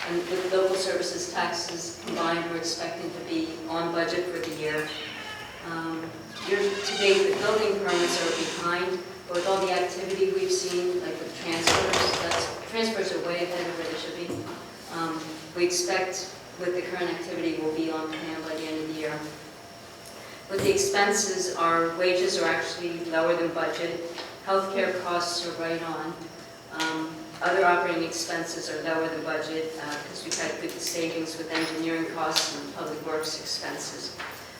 And with local services taxes combined, we're expecting to be on budget for the year. Year to date, the building permits are behind, but with all the activity we've seen, like with transfers are way ahead of where they should be. We expect with the current activity, we'll be on plan by the end of the year. With the expenses, our wages are actually lower than budget. Healthcare costs are right on. Other operating expenses are lower than budget because we've had good savings with engineering costs and public works expenses.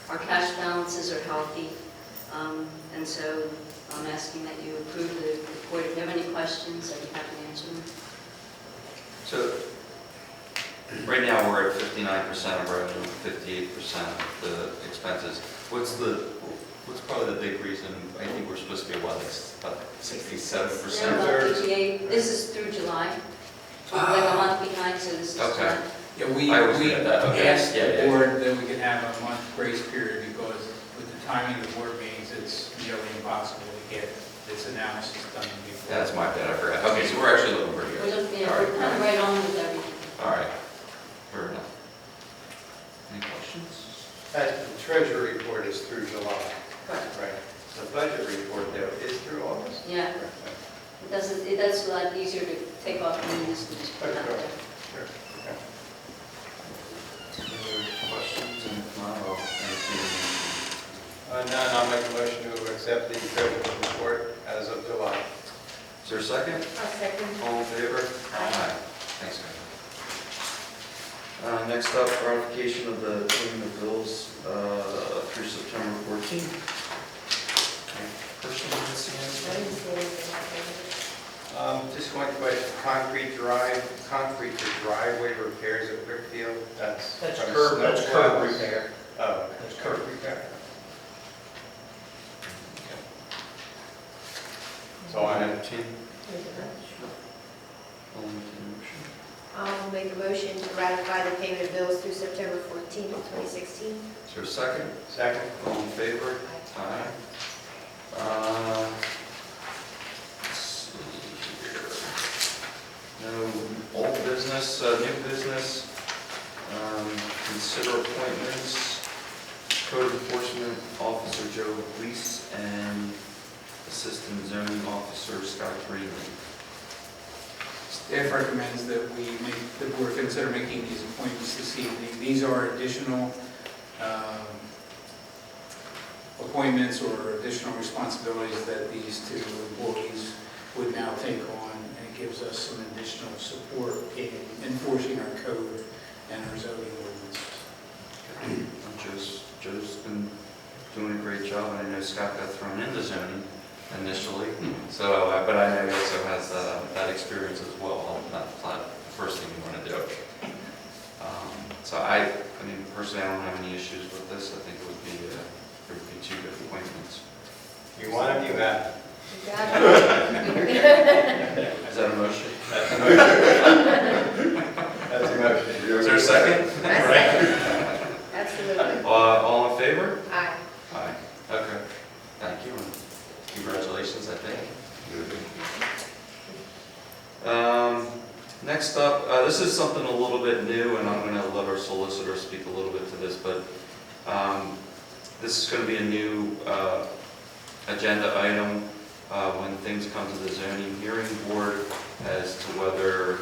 Our cash balances are healthy, and so I'm asking that you approve the report. If you have any questions, I'd be happy to answer them. So, right now, we're at 59% of revenue, 58% of the expenses. What's probably the big reason? I think we're supposed to be, what, about 67%? About 58. This is through July. We're like a month behind, so this is Okay. July. Yeah, we I always forget that. Okay. asked Yeah, the yeah. board that we could have a month grace period because with the timing of the board meetings, it's nearly impossible to get this analysis done before. Yeah, that's my bad, I forgot. Okay, so we're actually looking pretty We're good. looking, yeah, All we're kind of right on with everything. All right, fair enough. Any questions? The treasury report is through July. Right. The budget report, though, is through August. Yeah. That's a lot easier to take off the news and just put it out there. Sure. Any other questions? And if not, I'll entertain None, I'll make a motion to accept the treasurer's report as of July. Is there a second? I'll second. All in favor? Aye. Thanks, guys. Next up, ratification of the payment of bills through September 14th. Person in this hand? Just one question, concrete for driveway repairs at Brookfield, that's. That's from curb snowplows. repair. Oh, That's curb repair. So I have I'll make a motion to ratify the payment of bills through September 14th, 2016. Is there a second? second. All in favor? Aye. Let's see here. No old business, new business. Consider appointments. Code Enforcement Officer Joe Lease and Assistant Zoning Officer Scott Greenlee. Staff recommends that the board consider making these appointments this evening. These are additional appointments or additional responsibilities that these two employees would now take on, and it gives us some additional support in enforcing our code and our zoning ordinances. Joe's been doing a great job, and I know Scott got thrown into zoning initially, so, but I know he also has that experience as well. That's not the first thing you want to do. So I mean, personally, I don't have any issues with this. I think it would be two good appointments. You want them, you have them. You got it. Is that a motion? That's a motion. That's a motion. Is there a second? Absolutely. All in favor? Aye. Aye. Okay. Thank you, and congratulations, I think. Next up, this is something a little bit new, and I'm going to let our solicitor speak a little bit to this, but this is going to be a new agenda item when things come to the zoning hearing board as to whether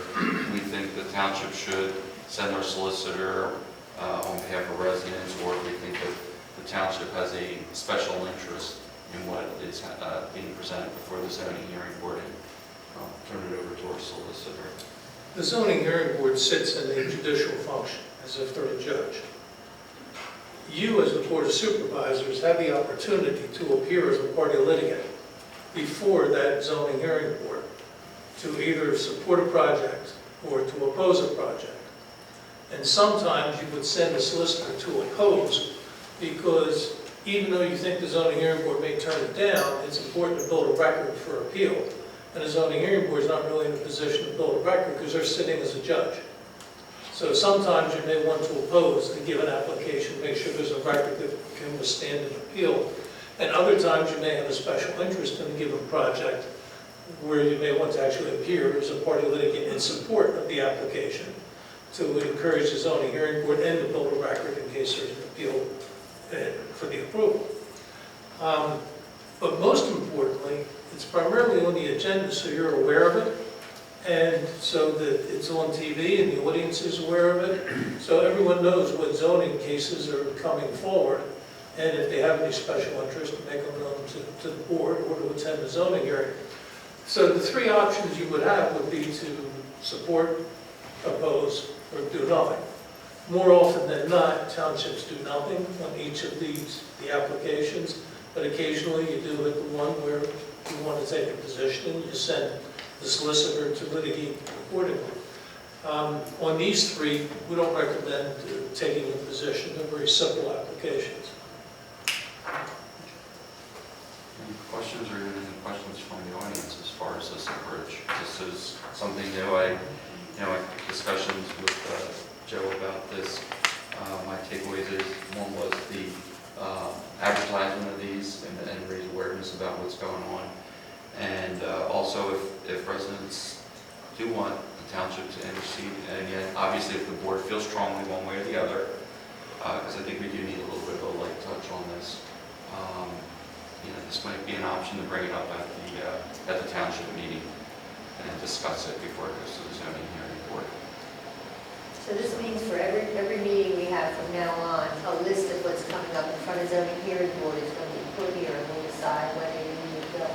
we think the township should send our solicitor on behalf of residents, or if we think that the township has a special interest in what is being presented before the zoning hearing board. And I'll turn it over to our solicitor. The zoning hearing board sits in a judicial function, as if they're a judge. You, as the Board of Supervisors, have the opportunity to appear as a party litigant before that zoning hearing board to either support a project or to oppose a project. And sometimes you would send a solicitor to oppose, because even though you think the zoning hearing board may turn it down, it's important to build a record for appeal. And the zoning hearing board is not really in a position to build a record because they're sitting as a judge. So sometimes you may want to oppose a given application, make sure there's a record that can withstand an appeal. And other times you may have a special interest in a given project where you may want to actually appear as a party litigant in support of the application to encourage the zoning hearing board and to build a record in case there's an appeal for the approval. But most importantly, it's primarily on the agenda so you're aware of it, and so that it's on TV and the audience is aware of it, so everyone knows what zoning cases are coming forward, and if they have any special interest, make them known to the board or to attend the zoning hearing. So the three options you would have would be to support, oppose, or do nothing. More often than not, townships do nothing on each of the applications, but occasionally you do hit the one where you want to take a position and you send the solicitor to litigate accordingly. On these three, we don't recommend taking a position. They're very simple applications. Any questions or any questions from the audience as far as this approach? This is something new. I had discussions with Joe about this. My takeaways is, one was the advertisement of these and raise awareness about what's going on. And also if residents do want the township to intercede, and again, obviously if the board feels strongly one way or the other, because I think we do need a little bit of a light touch on this. This might be an option to bring it up at the township meeting and discuss it before it goes to the zoning hearing board. So this means for every meeting we have from now on, a list of what's coming up in front of zoning hearing board is going to be put here, and we'll decide whether you need to go.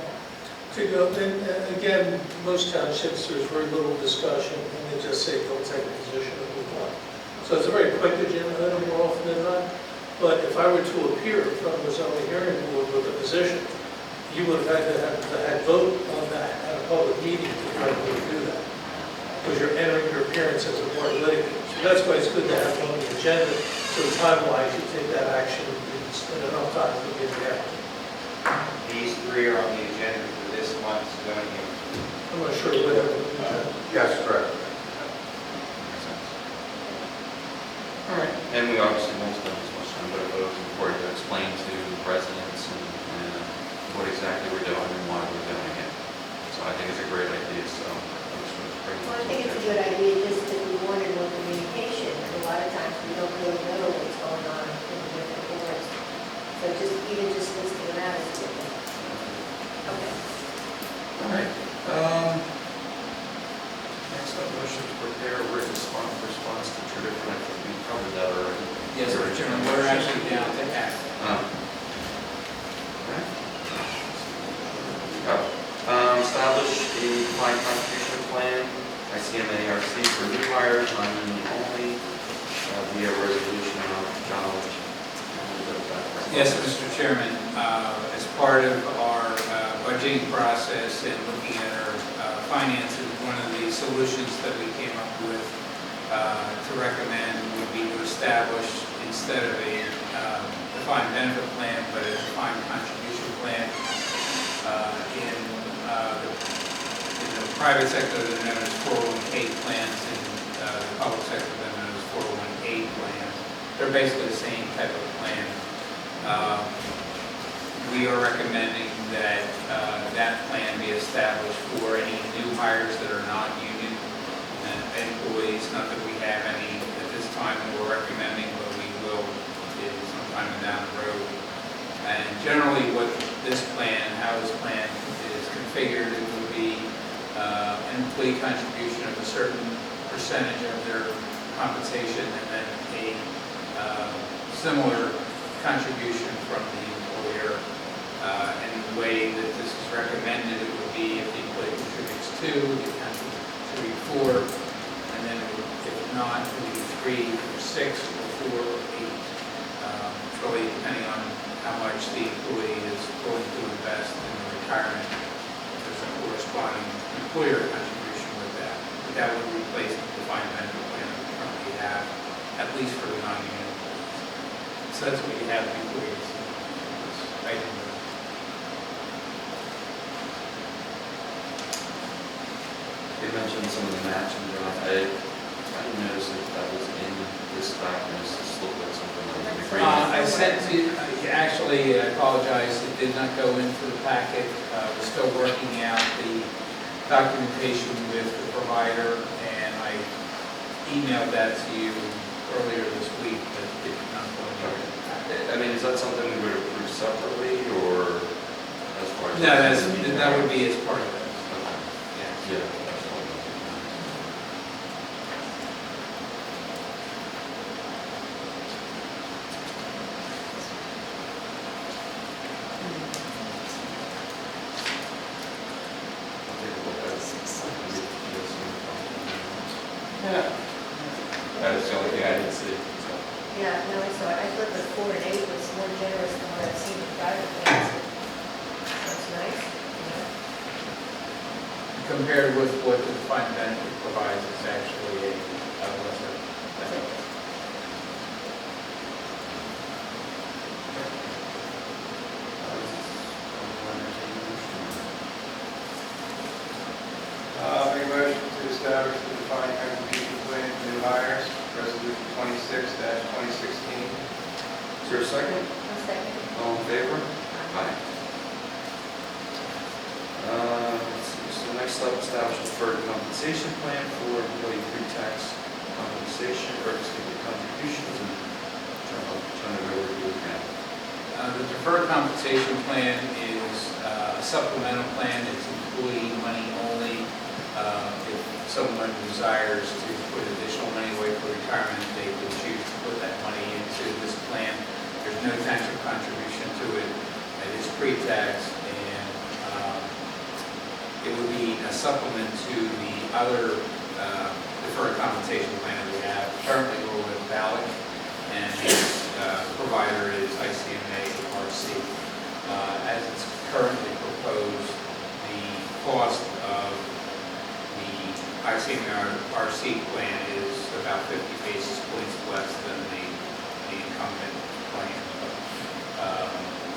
To go, and again, most townships, there's very little discussion, and they just say, don't take a position and move on. So it's a very quick agenda item more often than not. But if I were to appear in front of the zoning hearing board with a position, you would have had to have vote on that at a public meeting to try to do that. Because you're entering your appearance as a party litigant. So that's why it's good to have it on the agenda, so time-wise you take that action in enough time to get the action. These three are on the agenda for this month's zoning hearing. I'm not sure whether. Yes, correct. All right. And we obviously won't spend as much time, but it was important to explain to residents and Chairman, we're actually down to F. Establish a defined contribution plan, ICMARC for new hires, non-union only, via resolution of John. Yes, Mr. Chairman, as part of our budgeting process and looking at our finances, one of the solutions that we came up with to recommend would be to establish, instead of a defined benefit plan, but a defined contribution plan. In the private sector, they're known as 401k plans, and the public sector, they're known as 401a plans. They're basically the same type of plan. We are recommending that that plan be established for any new hires that are not union employees. Not that we have any at this time that we're recommending, but we will sometime down the road. And generally what this plan, how this plan is configured, it would be an employee contribution of a certain percentage of their compensation, and then a similar contribution from the employer. And the way that this is recommended, it would be if the employee contributes 2, they contribute 4, and then if not, it would be 3 or 6 or 4 or 8. It's really depending on how much the employee is going to invest in the retirement. There's a corresponding employer contribution with that. But that would replace the defined benefit plan that we currently have, at least for the non-union employees. So that's what we have the employees. You mentioned some of the matching, John. I didn't notice that was in this document. It just looked like something like an agreement. I sent to, actually, I apologize, it did not go into the packet. We're still working out the documentation with the provider, and I emailed that to you earlier this week, but it did not go into the packet. I mean, is that something we would approve separately, or as far as? No, that would be as part of it. Yeah. That's the only thing I didn't see. So. Yeah, no, I saw it. I thought the 4 and 8 was more generous than what I've seen in private plans. That's nice, you know. Compared with what the defined benefit provides, it's actually a lesser benefit. Make a motion to establish the defined contribution plan for new hires, resolution 26-2016. Is there a second? One second. All in favor? Aye. Let's see, so next up, establish deferred compensation plan for employee pre-tax compensation, or excuse me, contributions, and turn it over to you again. The deferred compensation plan is a supplemental plan. It's employee money only. If someone desires to put additional money away for retirement, they can choose to put that money into this plan. There's no tax or contribution to it. It is pre-tax, and it would be a supplement to the other deferred compensation plan that we have. Currently, we're with VALIC, and its provider is ICMARC. As it's currently proposed, the cost of the ICMARC plan is about 50 basis points less than the incumbent plan.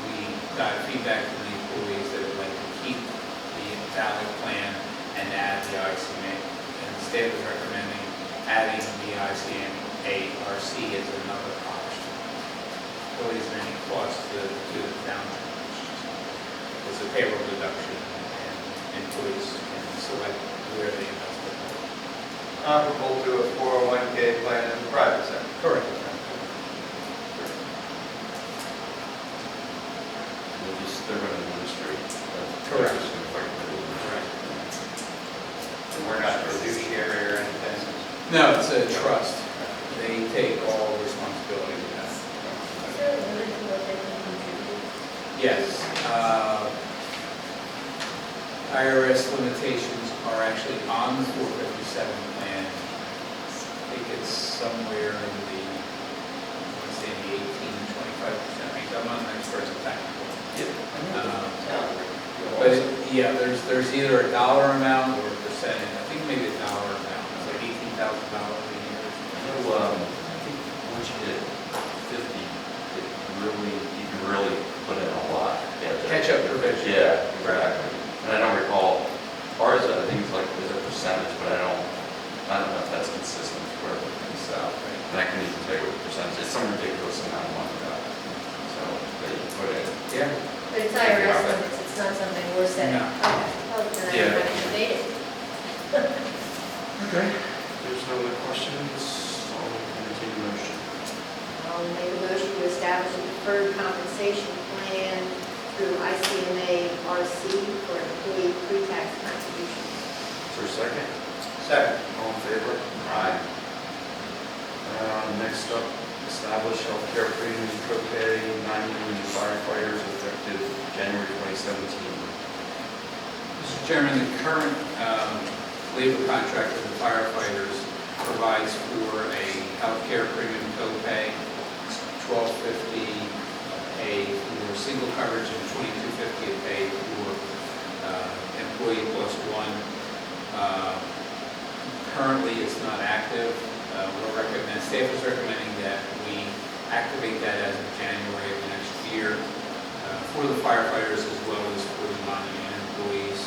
We got feedback from the employees that would like to keep the VALIC plan and add the ICMA. And the state was recommending adding the ICMARC as another option. Really isn't any cost to the town. It's a payroll deduction, and employees can select where they invest their money. Comparable to a 401k plan in the private sector. Correct. They're going to administrate. Correct. Correct. We're not a fiduciary or anything. No, it's a trust. They take all responsibility for that. income contributed? Yes. IRS limitations are actually on the 457 plan. I think it's somewhere in the, I want to say the 18 to 25% range. I'm not an expert in technical. But yeah, there's either a dollar amount or a percentage. I think maybe a dollar amount. It's like $18,000 a year. I think once you hit 50, it really, you can really put in a lot. Catch-up provision. Yeah, exactly. And I don't recall, ours, I think it's like, is a percentage, but I don't know if that's consistent for everything, so. And I can even tell you what the percentage, it's some ridiculous amount of money that, so, that you put in. Yeah. But it's IRS limits, it's not something we're setting. No. Okay, well, then I Yeah. haven't made it. Okay. There's no other questions, I'll entertain a motion. I'll make a motion to establish a deferred compensation plan through ICMA RC for employee pre-tax contributions. Is there a second? Second. All in favor? Aye. Next up, establish healthcare premium copay, non-union firefighters effective January 2017. Mr. Chairman, the current labor contract with the firefighters provides for a healthcare premium copay. It's $12.50 a pay for single coverage and $22.50 a pay for employee plus one. Currently, it's not active. Staff is recommending that we activate that as of January of next year for the firefighters as well as for the non-union employees.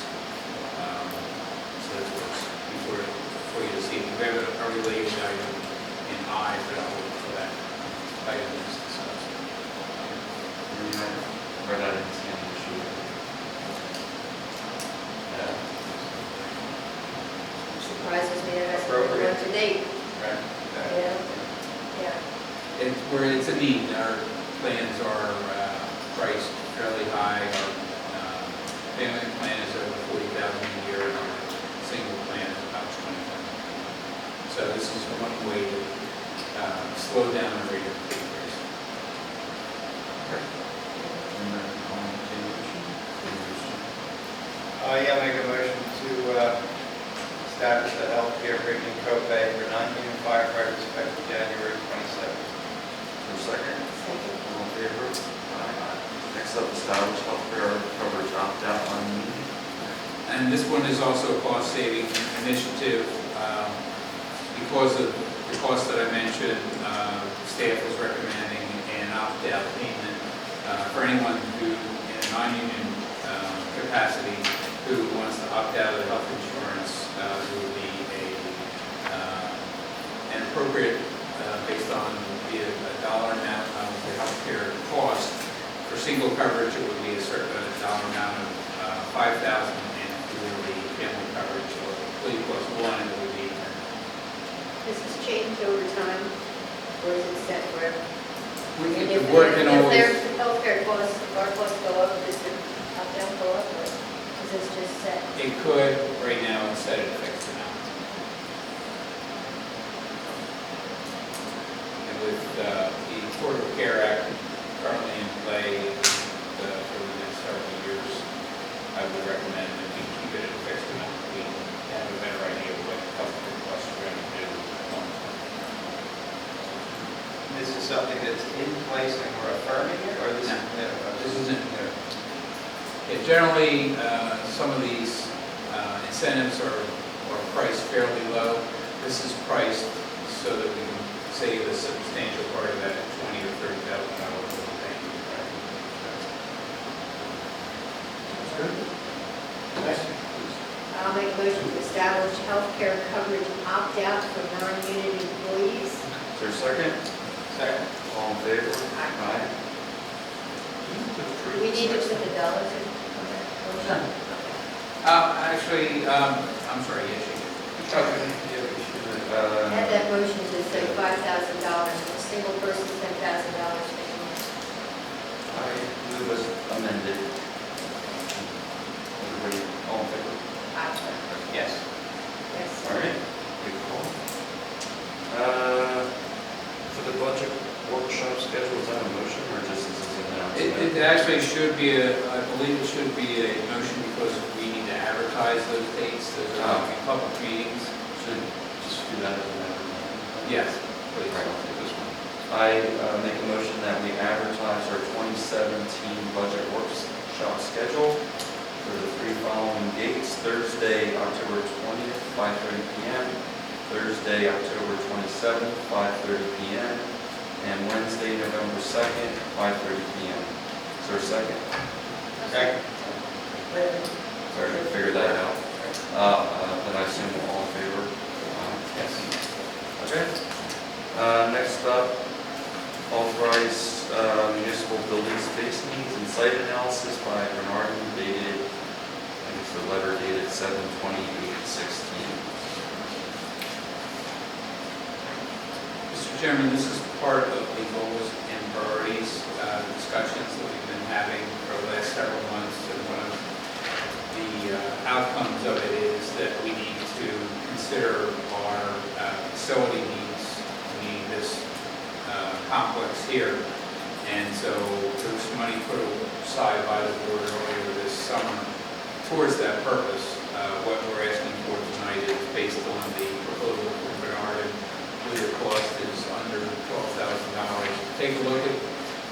So that's what's before you this evening. We have a related item in I, but I'll look for that item is discussed. Right out of the same issue. Yeah. Surprises me that that's not up to date. Right. Yeah, yeah. It's a need. Our plans are priced fairly high. Our family plan is over $40,000 a year, and our single plan is about $20,000. So this is one way to slow down the rate of increase. Yeah, make a motion to establish a healthcare premium copay for non-union firefighters effective January 27th. Second? Second. All in favor? Aye. Next up, establish healthcare coverage opt-out on union. And this one is also a cost-saving initiative. Because of the cost that I mentioned, staff is recommending an opt-out payment for anyone who, in a non-union capacity, who wants to opt out of the health insurance. There would be an appropriate, based on the dollar amount of the healthcare cost. For single coverage, it would be a certain dollar amount of $5,000, and for the family coverage or employee plus one, it would be This has changed over time, or is it set forever? We And can work in If always. their healthcare costs, our costs go up, does the up-down go up, or is this just set? It could, right now, it's set at a fixed amount. And with the Affordable Care Act currently in play for the next several years, I would recommend that we keep it at a fixed amount. We have a better idea of what healthcare costs are going to do long term. This is something that's in place and we're affirming it, or this is new? This isn't there. Yeah, generally, some of these incentives are priced fairly low. This is priced so that we can save a substantial part of that $20,000 or $30,000 over the bank. I'll make a motion to establish healthcare coverage opt-out for non-union employees. Is there a second? Second. All in favor? Aye. Do we need to put the dollars in? Okay. Actually, I'm sorry, yes, you do. Add that motion to say $5,000, a single person, $10,000. I move as amended. Everybody, all in favor? Yes. Yes. All right, good call. For the budget workshop, workshop schedule, is that a motion or just is this an announcement? It actually should be I believe it should be a motion because we need to advertise those dates. Those are going to be public meetings. Should just do that as an announcement? Yes, please. Right, I'll take this one. I make a motion that we advertise our 2017 budget workshop schedule for the 3 following dates: Thursday, October 20th, 5:30 p.m., Thursday, October 27th, 5:30 p.m., and Wednesday, November 2nd, 5:30 p.m. Is there a second? Second. Sorry, I figured that out. Then I assume we're all in favor? Yes. Okay. Next up, authorize municipal building space needs and site analysis by Bernardin dated, I think it's the letter dated 7/28/16. Mr. Chairman, this is part of the goals and priorities discussions that we've been having for the last several months. And one of the outcomes of it is that we need to consider our facility needs. We need this complex here. And so there was some money put aside by the board earlier this summer towards that purpose. What we're asking for tonight is based on the proposal from Bernardin. The cost is under $12,000. Take a look at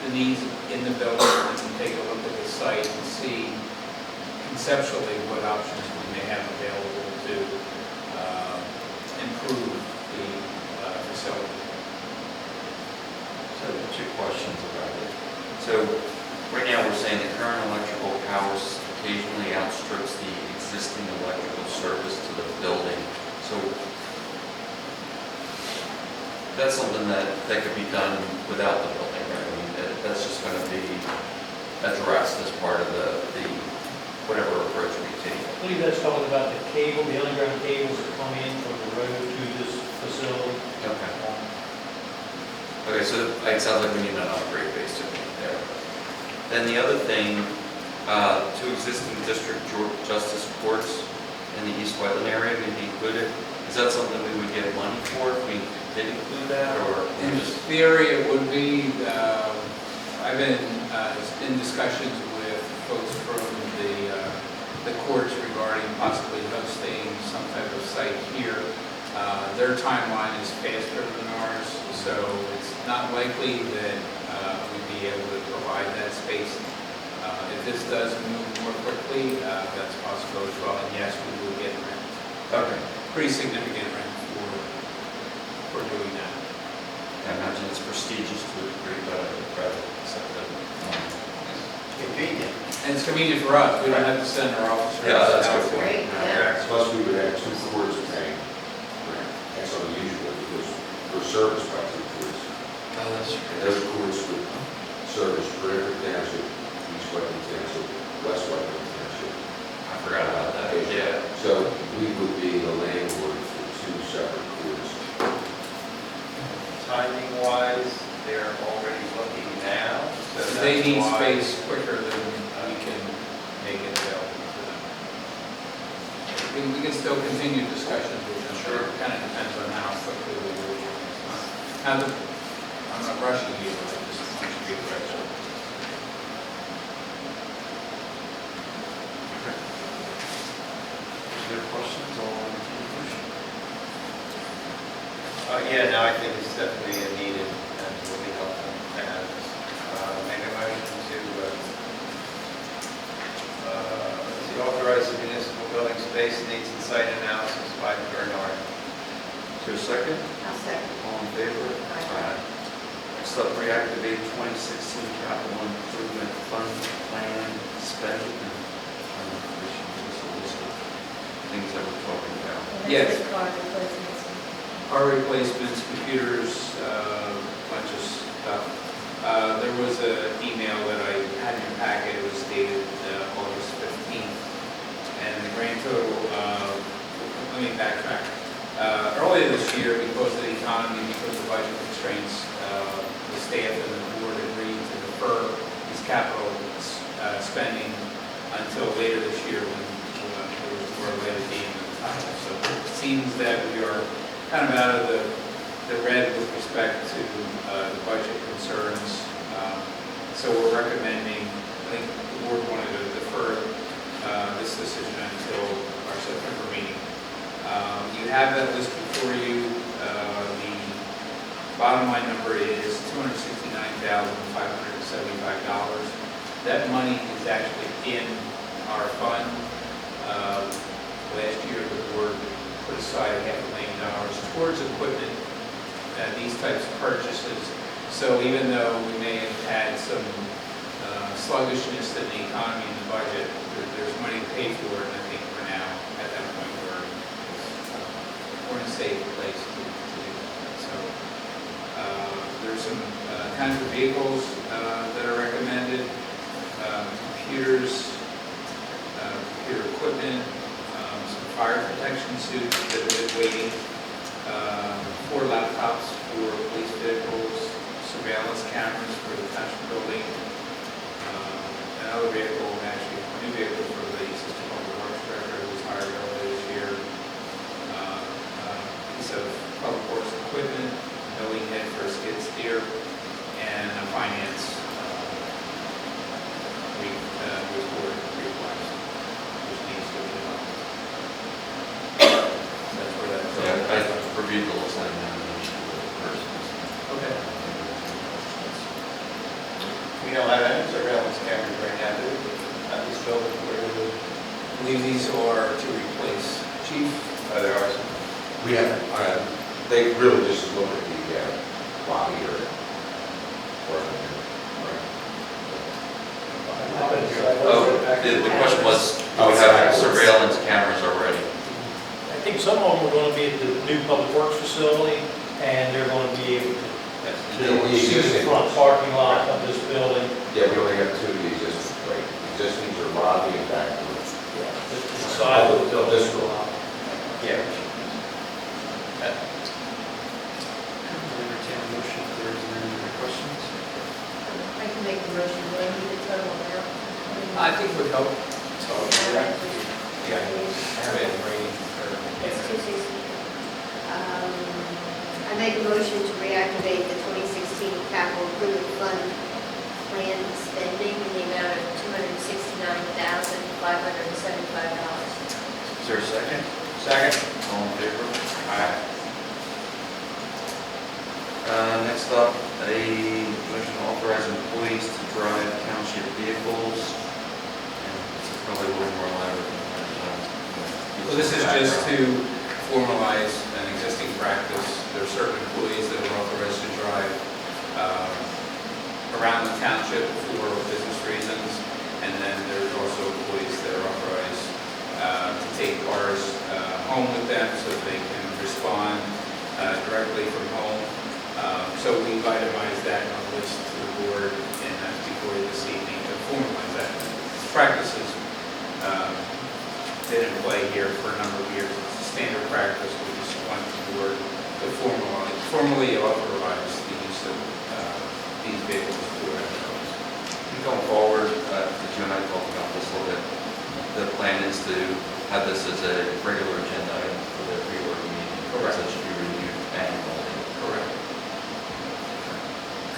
the needs in the building and take a look at the site and see conceptually what options we may have available to improve the facility. So 2 questions about it. So right now we're saying the current electrical power occasionally outstrips the existing electrical service to the building. So that's something that could be done without the building, right? I mean, that's just going to be addressed as part of the whatever approach we take. I believe that's talking about the cable, the underground cables that come in from the road to this facility. Okay. Okay, so it sounds like we need an upgrade basically there. Then the other thing, 2 existing district justice courts in the East Wetland area may be included. Is that something we would get money for if we did include that, or? In theory, it would be. I've been in discussions with folks from the courts regarding possibly hosting some type of site here. Their timeline is faster than ours, so it's not likely that we'd be able to provide that space. If this does move more quickly, that's possible as well, and yes, we will get rent. Okay. Pretty significant rent for doing that. I imagine it's prestigious to a degree, but I would rather accept that. Convenient. And it's convenient for us, we don't have to send our officers Yeah, that's out. good. Great, yeah. Plus, we would have 2 courts paying rent. That's unusual because we're serviced by 2 courts. Oh, that's And those courts would service Bridgewater Township, East Wetland Township, West Wetland Township. I forgot about that. Yeah. So we would be the landlord for 2 separate courts. Timing-wise, they're already looking now. So They that's need why- space quicker than we can make it available to them. We can still continue discussions with them, sure, it kind of depends on how quickly we do it. I'm not rushing you, I just want you to be correct. Any other questions on the motion? Yeah, no, I think it's definitely a needed and will be helpful to have. Make a motion to, let's see, authorize the municipal building space needs and site analysis by Bernard. Is there a second? I'll second. All in favor? Aye. Next up, reactivate 2016 capital improvement fund plan spending. I don't know if we should give us a list of things that we're talking about. Yes. That's the car replacements. Car replacements, computers, bunch of stuff. There was an email that I had in your packet, it was dated August 15th. And the grand total, let me backtrack. Earlier this year, because of the economy, because of budget constraints, the staff and the board agreed to defer these capital spending until later this year when there was more litigation at the time. So it seems that we are kind of out of the red with respect to the budget concerns recommending, I think the board wanted to defer this decision until our September meeting. You have that list before you. The bottom line number is $269,575. That money is actually in our fund. Last year, the board put aside $500,000 towards equipment, these types of purchases. So even though we may have had some sluggishness in the economy and the budget, there's money to pay for it, and I think we're now at that point where we're in a safe place to do that. So there's some kinds of vehicles that are recommended, computers, computer equipment, some fire protection suits that have been waiting, 4 laptops for police vehicles, surveillance cameras for the township building, another vehicle, actually a new vehicle for the assistant public works director who was hired earlier this year, piece of public works equipment, milling head for a skid steer, and a finance report request, which needs to be done. That's where that's. Yeah, I reviewed the list, I didn't have any issue with the persons. Okay. We don't have any surveillance cameras right now, do we? At this building, where do we? I believe these are to replace. Chief? There are some. We have, they really just look at the lobby or. Oh, the question was, do we have surveillance cameras already? I think some of them are going to be at the new public works facility, and they're going to be able to see the front parking lot of this building. Yeah, we only have 2 of these, right? Existing are lobby and back room. The side of the building. This room. Yeah. Entertain a motion if there's any other questions. I can make a motion, do I need the total amount? I think it would help. So, Yeah. yeah, have it ready for. It's 260. I make a motion to reactivate the 2016 capital improvement fund plan spending in the amount of $269,575. Is there a second? Second. All in favor? Aye. Next up, a motion to authorize employees to drive township vehicles. And this is probably a little more elaborate than that. Well, this is just to formalize an existing practice. There are certain employees that are authorized to drive around the township for business reasons, and then there's also employees that are authorized to take cars home with them so that they can respond directly from home. So we've itemized that on the list to the board, and that's before you this evening to formalize that. Practices been in play here for a number of years. It's a standard practice. We just want the board to formally authorize the use of these vehicles for ourselves. Going forward, you and I talked about this a little bit. The plan is to have this as a regular agenda item for the reorg meeting. Correct. So it should be reviewed annually. Correct.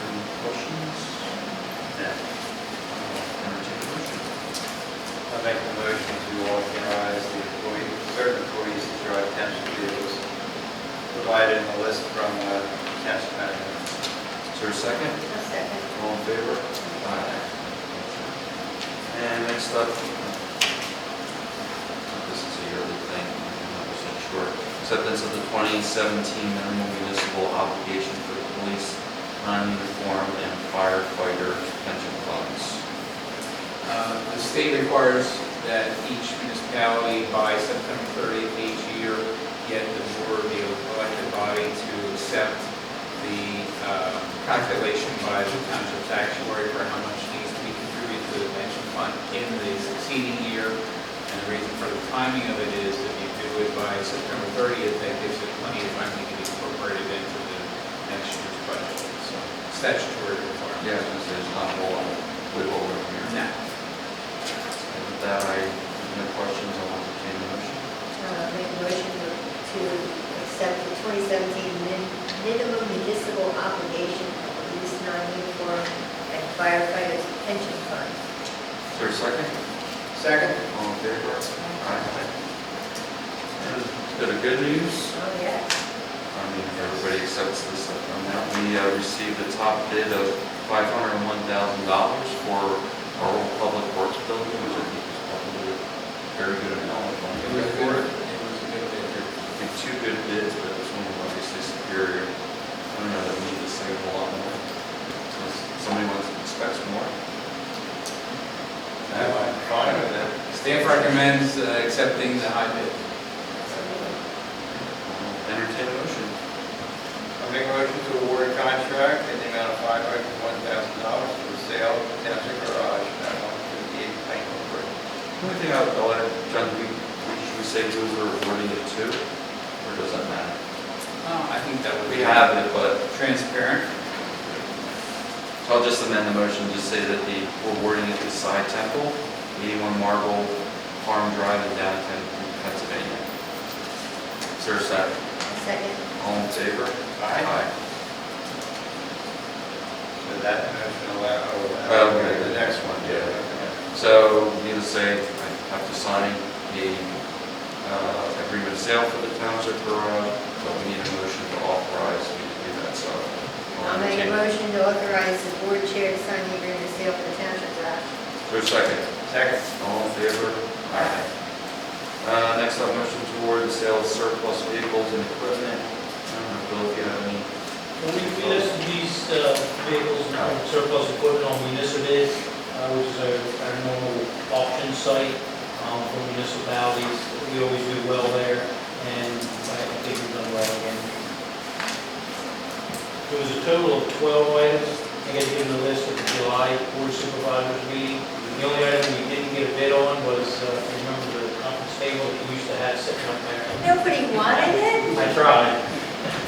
Any questions? No. Entertain a motion. I make the motion to authorize the certain employees to drive township vehicles provided in the list from township manager. Is there a second? A second. All in favor? Aye. And next up, this is a yearly thing, I'm not percent sure. Acceptance of the 2017 minimum municipal obligation for the police, non-uniform, and firefighter pension funds. The state requires that each municipality by September 30th each year get the board, the elected body, to accept the calculation by the township's actuary for how much needs to be contributed to the pension fund in the succeeding year. And the reason for the timing of it is if you do it by September 30th, that gives it plenty of time to get incorporated into the next year's budget. So statutory requirement. Yeah, because there's not a whole lot of wiggle room here. No. And with that, no questions, I'll entertain a motion. Make a motion to accept the 2017 minimum municipal obligation of police non-uniform and firefighters pension a second? Second. All in favor? Aye. And bit of good news. Oh, yeah. I mean, everybody accepts this amount. We received the top bid of $501,000 for our old public works building, which I think is probably a very good amount of money. It was good. It was a good bid. I think two good bids, but this one was obviously superior. I don't know that we need to say a whole lot more. Unless somebody expects more. I'm fine with that. Staff recommends accepting the high bid. Entertain a motion. I make a motion to award a contract in the amount of $501,000 for the sale of the township garage at 158 Plank Road. The only thing I'll add, John, should we say who we're awarding it to? Or does that matter? I think that would We be have it, but transparent. So I'll just amend the motion, just say that we're awarding it to Side Temple, 81 Marble Farm Drive in Downingtown, Pennsylvania. Is there a second? Second. All in favor? Aye. So that motion allow, Okay. the next one, yeah. So, needless to say, I have to sign the agreement of sale for the township garage, but we need a motion to authorize me to do that, so. I'll make a motion to authorize the board chair to sign the agreement of sale for the township garage. Is there a second? Second. All in favor? Aye. Next up, motion to award the sale of surplus vehicles and equipment. I don't know, Bill, if you have any. Well, we listed these vehicles and surplus equipment on municipal bid, which is our normal auction site for municipalities. We always do well there, and I think we've done well again. There was a total of 12 items. I got to give them the list at the July Board of Supervisors meeting. The only item we didn't get a bid on was, remember the conference table that we used to have sitting up there? Nobody wanted it? I tried.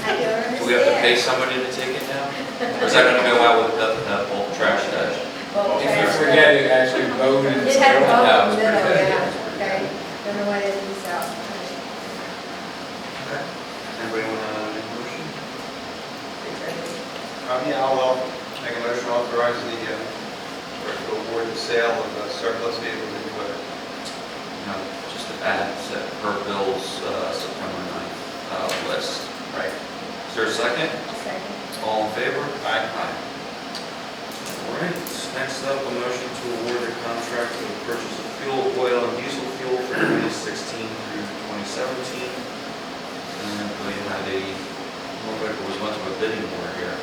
I don't understand. Do we have to pay somebody to take it down? Or is that gonna go out with the bulk trash dash? Well, If you forget it, actually vote and. It had a No, bump in it's the middle, pretty good. yeah, okay. Don't know why they didn't sell. Anybody wanna make a motion? Yeah, I'll make a motion to authorize or to award the sale of surplus vehicles and equipment. No, just to add, set per Bill's September 9th list. Right. Is there a second? Second. All in favor? Aye. All right, next up, a motion to award a contract for the purchase of fuel, oil, and diesel fuel for 2016 through 2017. And we had looked like there was much of a bidding war here.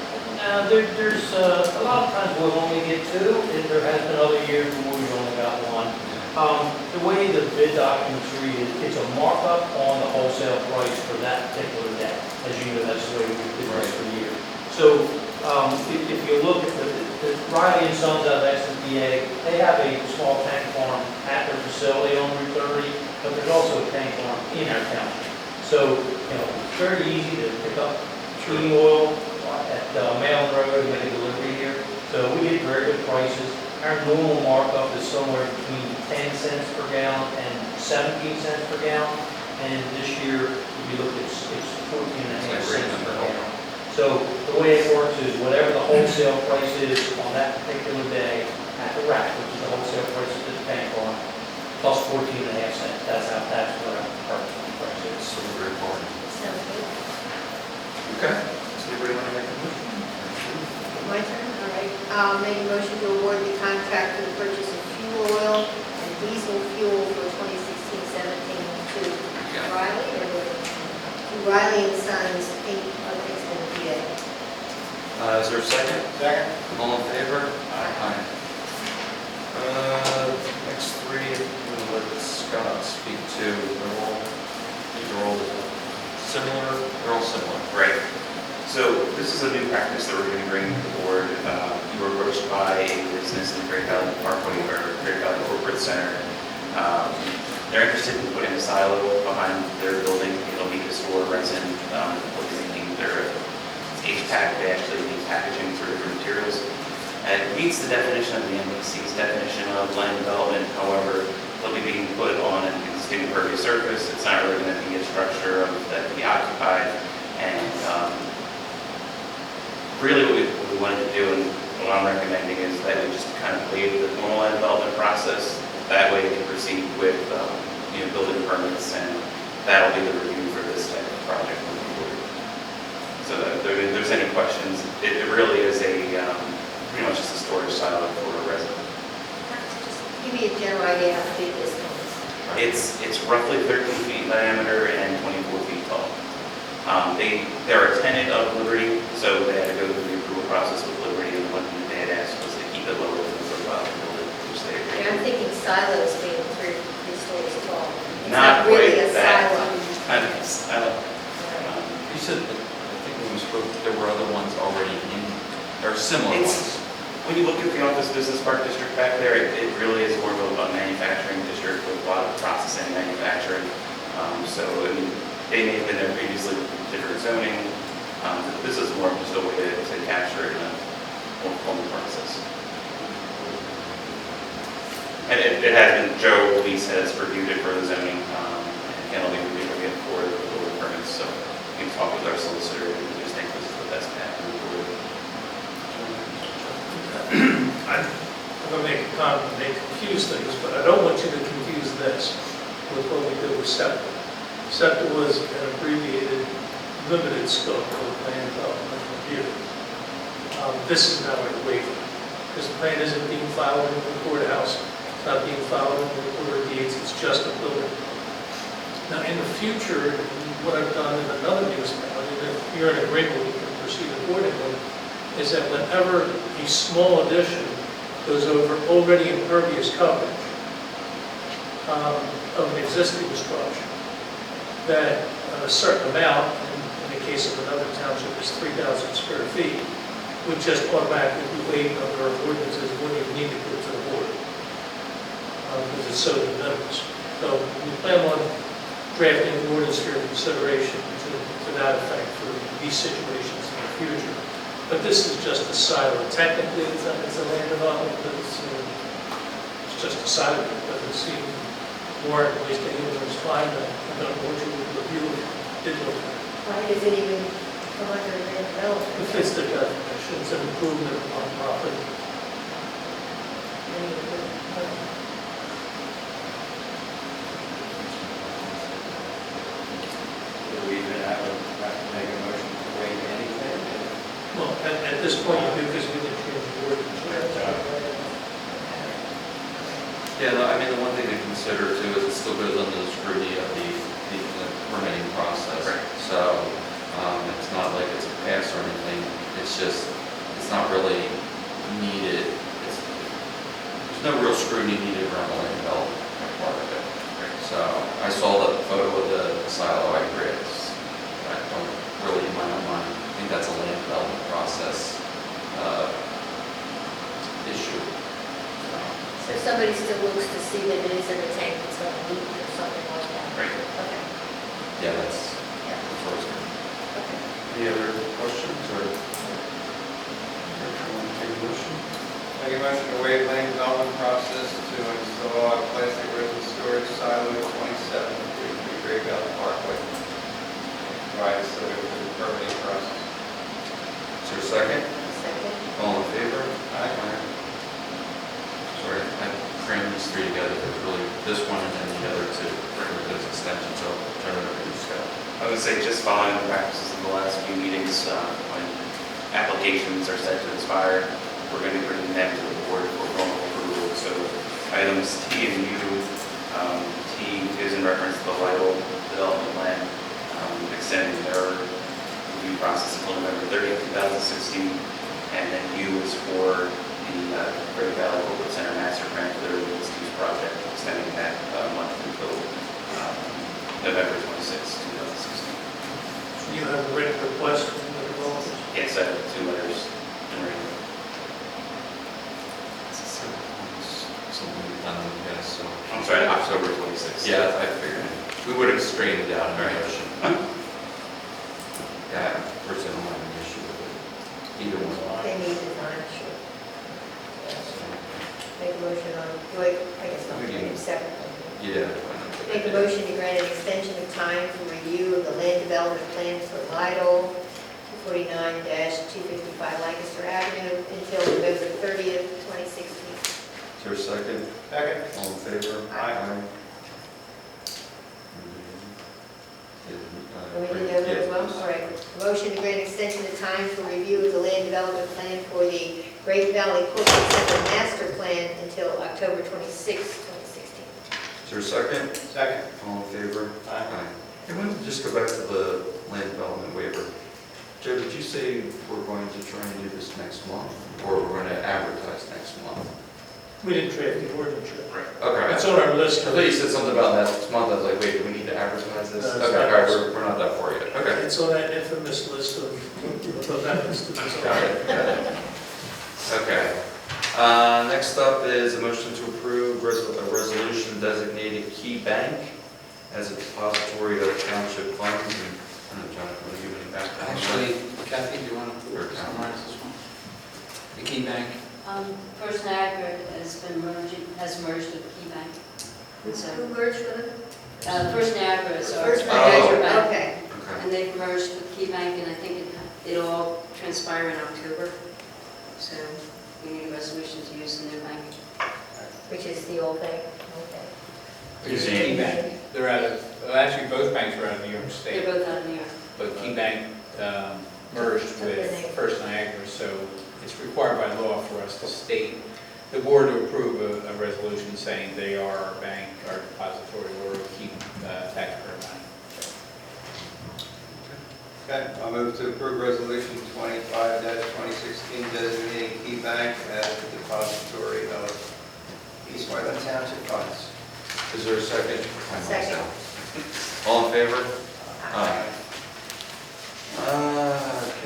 Now, there's a lot of times we'll only get two, and there has been other years where we've only got one. The way the bid documents read, it's a markup on the wholesale price for that particular day. As you know, that's the way we did this for years. So, if you look at the Riley and Sons out of SFBA, they have a small tank farm at their facility on Route 30, but there's also a tank farm in our township. So, it's very easy to pick up heating oil at Malin Road and get a delivery here. So we get very good prices. Our normal markup is somewhere between 10 cents per gallon and 17 cents per gallon. And this year, if you look, it's 14.5 cents per gallon. So the way it works is whatever the wholesale price is on that particular day at the rack, which is the wholesale price of the tank farm, plus 14.5 cents. That's what our price is. So very important. Sounds good. Okay. Does anybody want to make a motion? My turn, all right. I'll make a motion to award the contract for the purchase of fuel oil and diesel fuel for 2016-17 to Riley or to Riley and Sons, Inc. of Exton, PA. Is there a second? Second. All in favor? Aye. Next three, I'm going to let Scott speak to. These are all similar. They're all similar. Right. So this is a new practice that we're going to bring to the board. You were approached by a business in Great Valley Parkway or Great Valley Corporate Center. They're interested in putting a silo behind their building. It'll be the store resin. What they need, their HPAC. They actually need packaging for different materials. And it meets the definition of the NBC's definition of land development. However, they'll be being put on an existing impervious surface. It's not really going to be a structure that can be occupied. And really what we wanted to do, and what I'm recommending is that we just kind of waive the normal land development process. That way we can proceed with, building permits, and that'll be the review for this type of project moving forward. So that if there's any questions, it really is pretty much just a storage silo for a resident. Give me a general idea how big this one is. It's roughly 13 feet in diameter and 24 feet tall. They're a tenant of Liberty, so they had to go through the approval process with Liberty, and one thing they had asked was to keep it lower than the profile of the building, which they agreed. Yeah, I'm thinking silos being three stories tall. It's Not really quite a that. silo. You said, that, I think when we spoke, there were other ones already in, or similar ones. When you look at the office business park district back there, it really is more of a manufacturing district with a lot of processing and manufacturing. So, I mean, they may have been there previously with different zoning. This is more of just a way to capture it in a more formal process. And it has been, Joe Lease has reviewed it for the zoning, and Ken will be reviewing it for the building permits. So we can talk with our solicitor, and we just think this is the best path to move forward. I'm going to make a comment, may confuse things, but I don't want you to confuse this with what we did with SEPTA. SEPTA was an abbreviated, limited scope of land development review. This is now a waiver, because the plan isn't being filed in the courthouse, it's not being filed in the recorder of deeds, it's just a building. Now, in the future, what I've done in another municipality, and if you're in agreement, we can proceed accordingly, is that whenever a small addition goes over already impervious coverage of an existing structure, that a certain amount, in the case of another township is 3,000 square feet, would just automatically be waived under our ordinances, wouldn't even need to go to the board, because it's so de minimis. So we plan on drafting an ordinance for your consideration to that effect for these situations in the future. But this is just a silo. Technically, it's a land development, but it's just a silo. It doesn't seem more at least anyone's time that I don't know what you would review it. Did look at. Why does it even come under land development? It fits the definition. It's an improvement on property. Do we even have to make a motion to waive anything? Well, at this point, you do, because we didn't change the ordinance. Yeah, no, I mean, the one thing to consider too is it still goes under the scrutiny of the permitting process. Right. So, it's not like it's a pass or anything, it's just, it's not really needed. There's no real scrutiny needed around the land development part of it. So, I saw the photo of the silo, I agree, I don't really, in my own mind, think that's a land development process issue. So somebody still looks to see that it is in a tank that's going to leak or something like that? Right. Okay. Yeah, that's Yeah. where it's going. Okay. Any other questions or? Everyone take a motion? Make a motion to waive land development process to install a plastic resin storage silo at 2733 Great Valley Parkway. Provide us with the permitting process. Is there a second? Second. All in favor? Aye. Sorry, I crammed these three together, there's really this one and then the other two, for those extensions, so I'll turn it over to you, Scott. I would say just following the practices of the last few meetings, when applications are set to expire, we're going to be bringing them to the board for formal approval. So items T and U, T is in reference to the Lytle development plan, extending their review process until November 30th, 2016. And then U is for the Great Valley Corporate Center Master Plan for their Leeds Use project, extending that month until November 26th, 2016. You have a written request from the developers? Yes, I have 2 letters in writing. Something we've done in the past, so. I'm sorry, October 26th. Yeah, I figured. We would have straightened it out in our motion. Yeah, personally, I don't have an issue with it. Either one. They need design, sure. Make a motion on, I guess not, make them separately. Yeah. Make a motion to grant an extension of time for review of the land development plan for Lidle, 249-255 Lancaster Avenue until November 30th, 2016. Is there a second? Second. All in favor? Aye. Yeah, Are we doing that as well? All right. Motion to grant extension of time for review of the land development plan for the Great Valley Corporate Center Master Plan until October 26, 2016. Is there a second? Second. All in favor? Aye. And when, just go back to the land development waiver. Joe, did you say we're going to try and do this next month, or we're going to advertise next month? We didn't draft the ordinance yet. Okay. It's on our list. I thought you said something about next month. I was like, wait, do we need to advertise this? No, it's Okay, not. all right, we're not that far yet. Okay. It's on that infamous list of events to be Got it, got it. Okay. Next up is a motion to approve a resolution designating Key Bank as a depository of township funds. And I don't know, Jonathan, want to give any background? Actually, Kathy, do you want to Or summarize this one? The Key Bank? First Niagara has merged with Key Bank. So, Who merged with it? First Niagara is our First Niagara Bank. Okay. Okay. And they've merged with Key Bank, and I think it'll all transpire in October. So we need a resolution to use the new bank. Which is the old bank? Okay. Because Key Bank, they're out of, actually, both banks are out of New York State, They're both out of New York. but Key Bank merged with First Niagara, so it's required by law for us to state, the board to approve a resolution saying they are our bank, our depository, or a Key taxpayer bank. Okay, I'll move to approve resolution 25-2016 designating Key Bank as the depository of East Whiteland Township funds. Is there a second? Second. All in favor? Aye.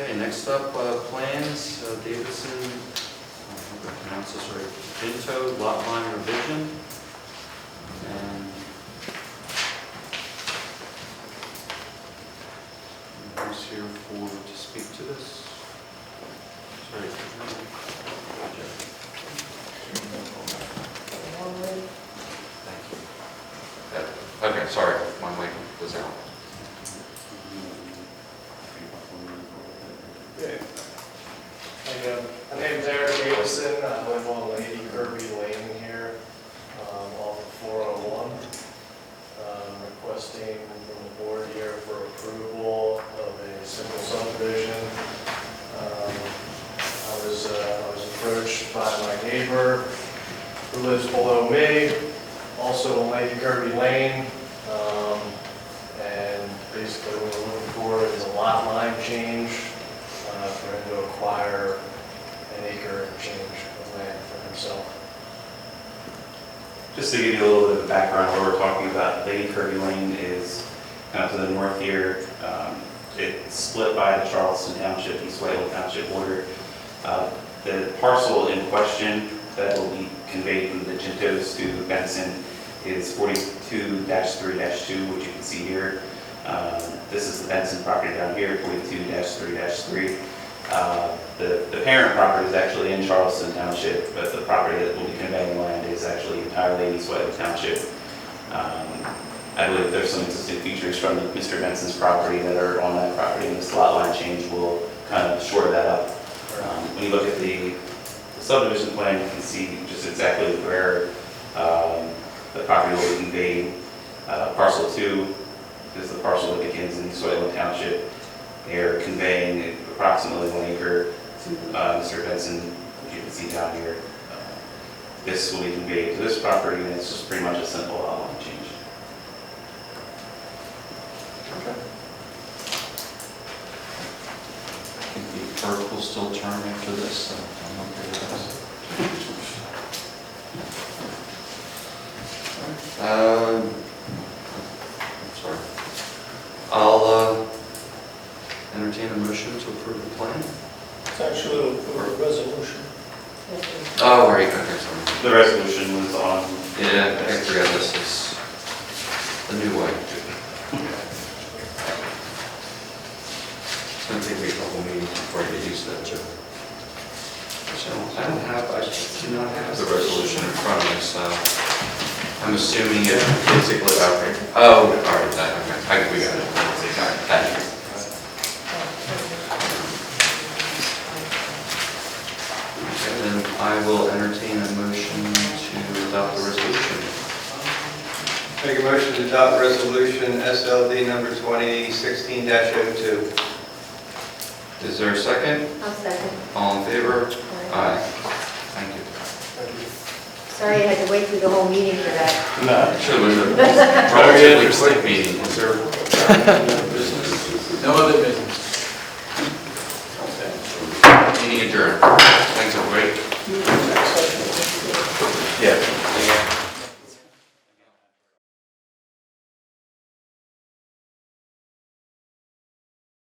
Okay, next up, plans, Davidson, I hope I pronounce this right, Pinto lot line revision. And who's here to speak to this? Sorry. Thank you. Okay, sorry, my mic was out. My name's Eric Davison. I live on Lady Kirby Lane here, off of 401. Requesting from the board here for approval of a simple subdivision. I was approached by my neighbor who lives below me, also on Lady Kirby Lane. And basically what we're looking for is a lot line change for him to acquire an acre and change of land for himself. Just to give you a little bit of background, what we're talking about, Lady Kirby Lane is kind of to the north here. It's split by the Charleston Township, East Whiteland Township border. The parcel in question that will be conveyed from the Jintos to Benson is 42-3-2, which you can see here. This is the Benson property down here, 42-3-3. The parent property is actually in Charleston Township, but the property that will be conveying land is actually entirely in East Whiteland Township. I believe there's some existing features from Mr. Benson's property that are on that property, and this lot line change will kind of shore that up. When you look at the subdivision plan, you can see just exactly where the property will be conveyed. Parcel 2 is the parcel that begins in East Whiteland Township. They are conveying approximately 1 acre to Mr. Benson, which you can see down here. This will be conveyed to this property, and it's just pretty much a simple lot line change. Okay. I think the clerk will still turn after this, so I'm okay with this. I'm sorry. I'll entertain a motion to approve the plan. It's actually a resolution. Oh, right, okay, sorry. The resolution was on. Yeah, I forgot this is the new way. It's gonna take me a couple meetings before I get used to that, Joe. So, I do not have the resolution in front of me, so I'm assuming it basically, okay. Oh, all right, that, okay, we got it. All right, thank you. I will entertain a motion to adopt the resolution. Make a motion to adopt resolution SLD number 2016-02. Is there a second? I'll second. All in favor? Aye. Thank you. Sorry I had to wait through the whole meeting for that. No. Actually, it was a relatively quick meeting. Is there business? No other business. Meeting adjourned.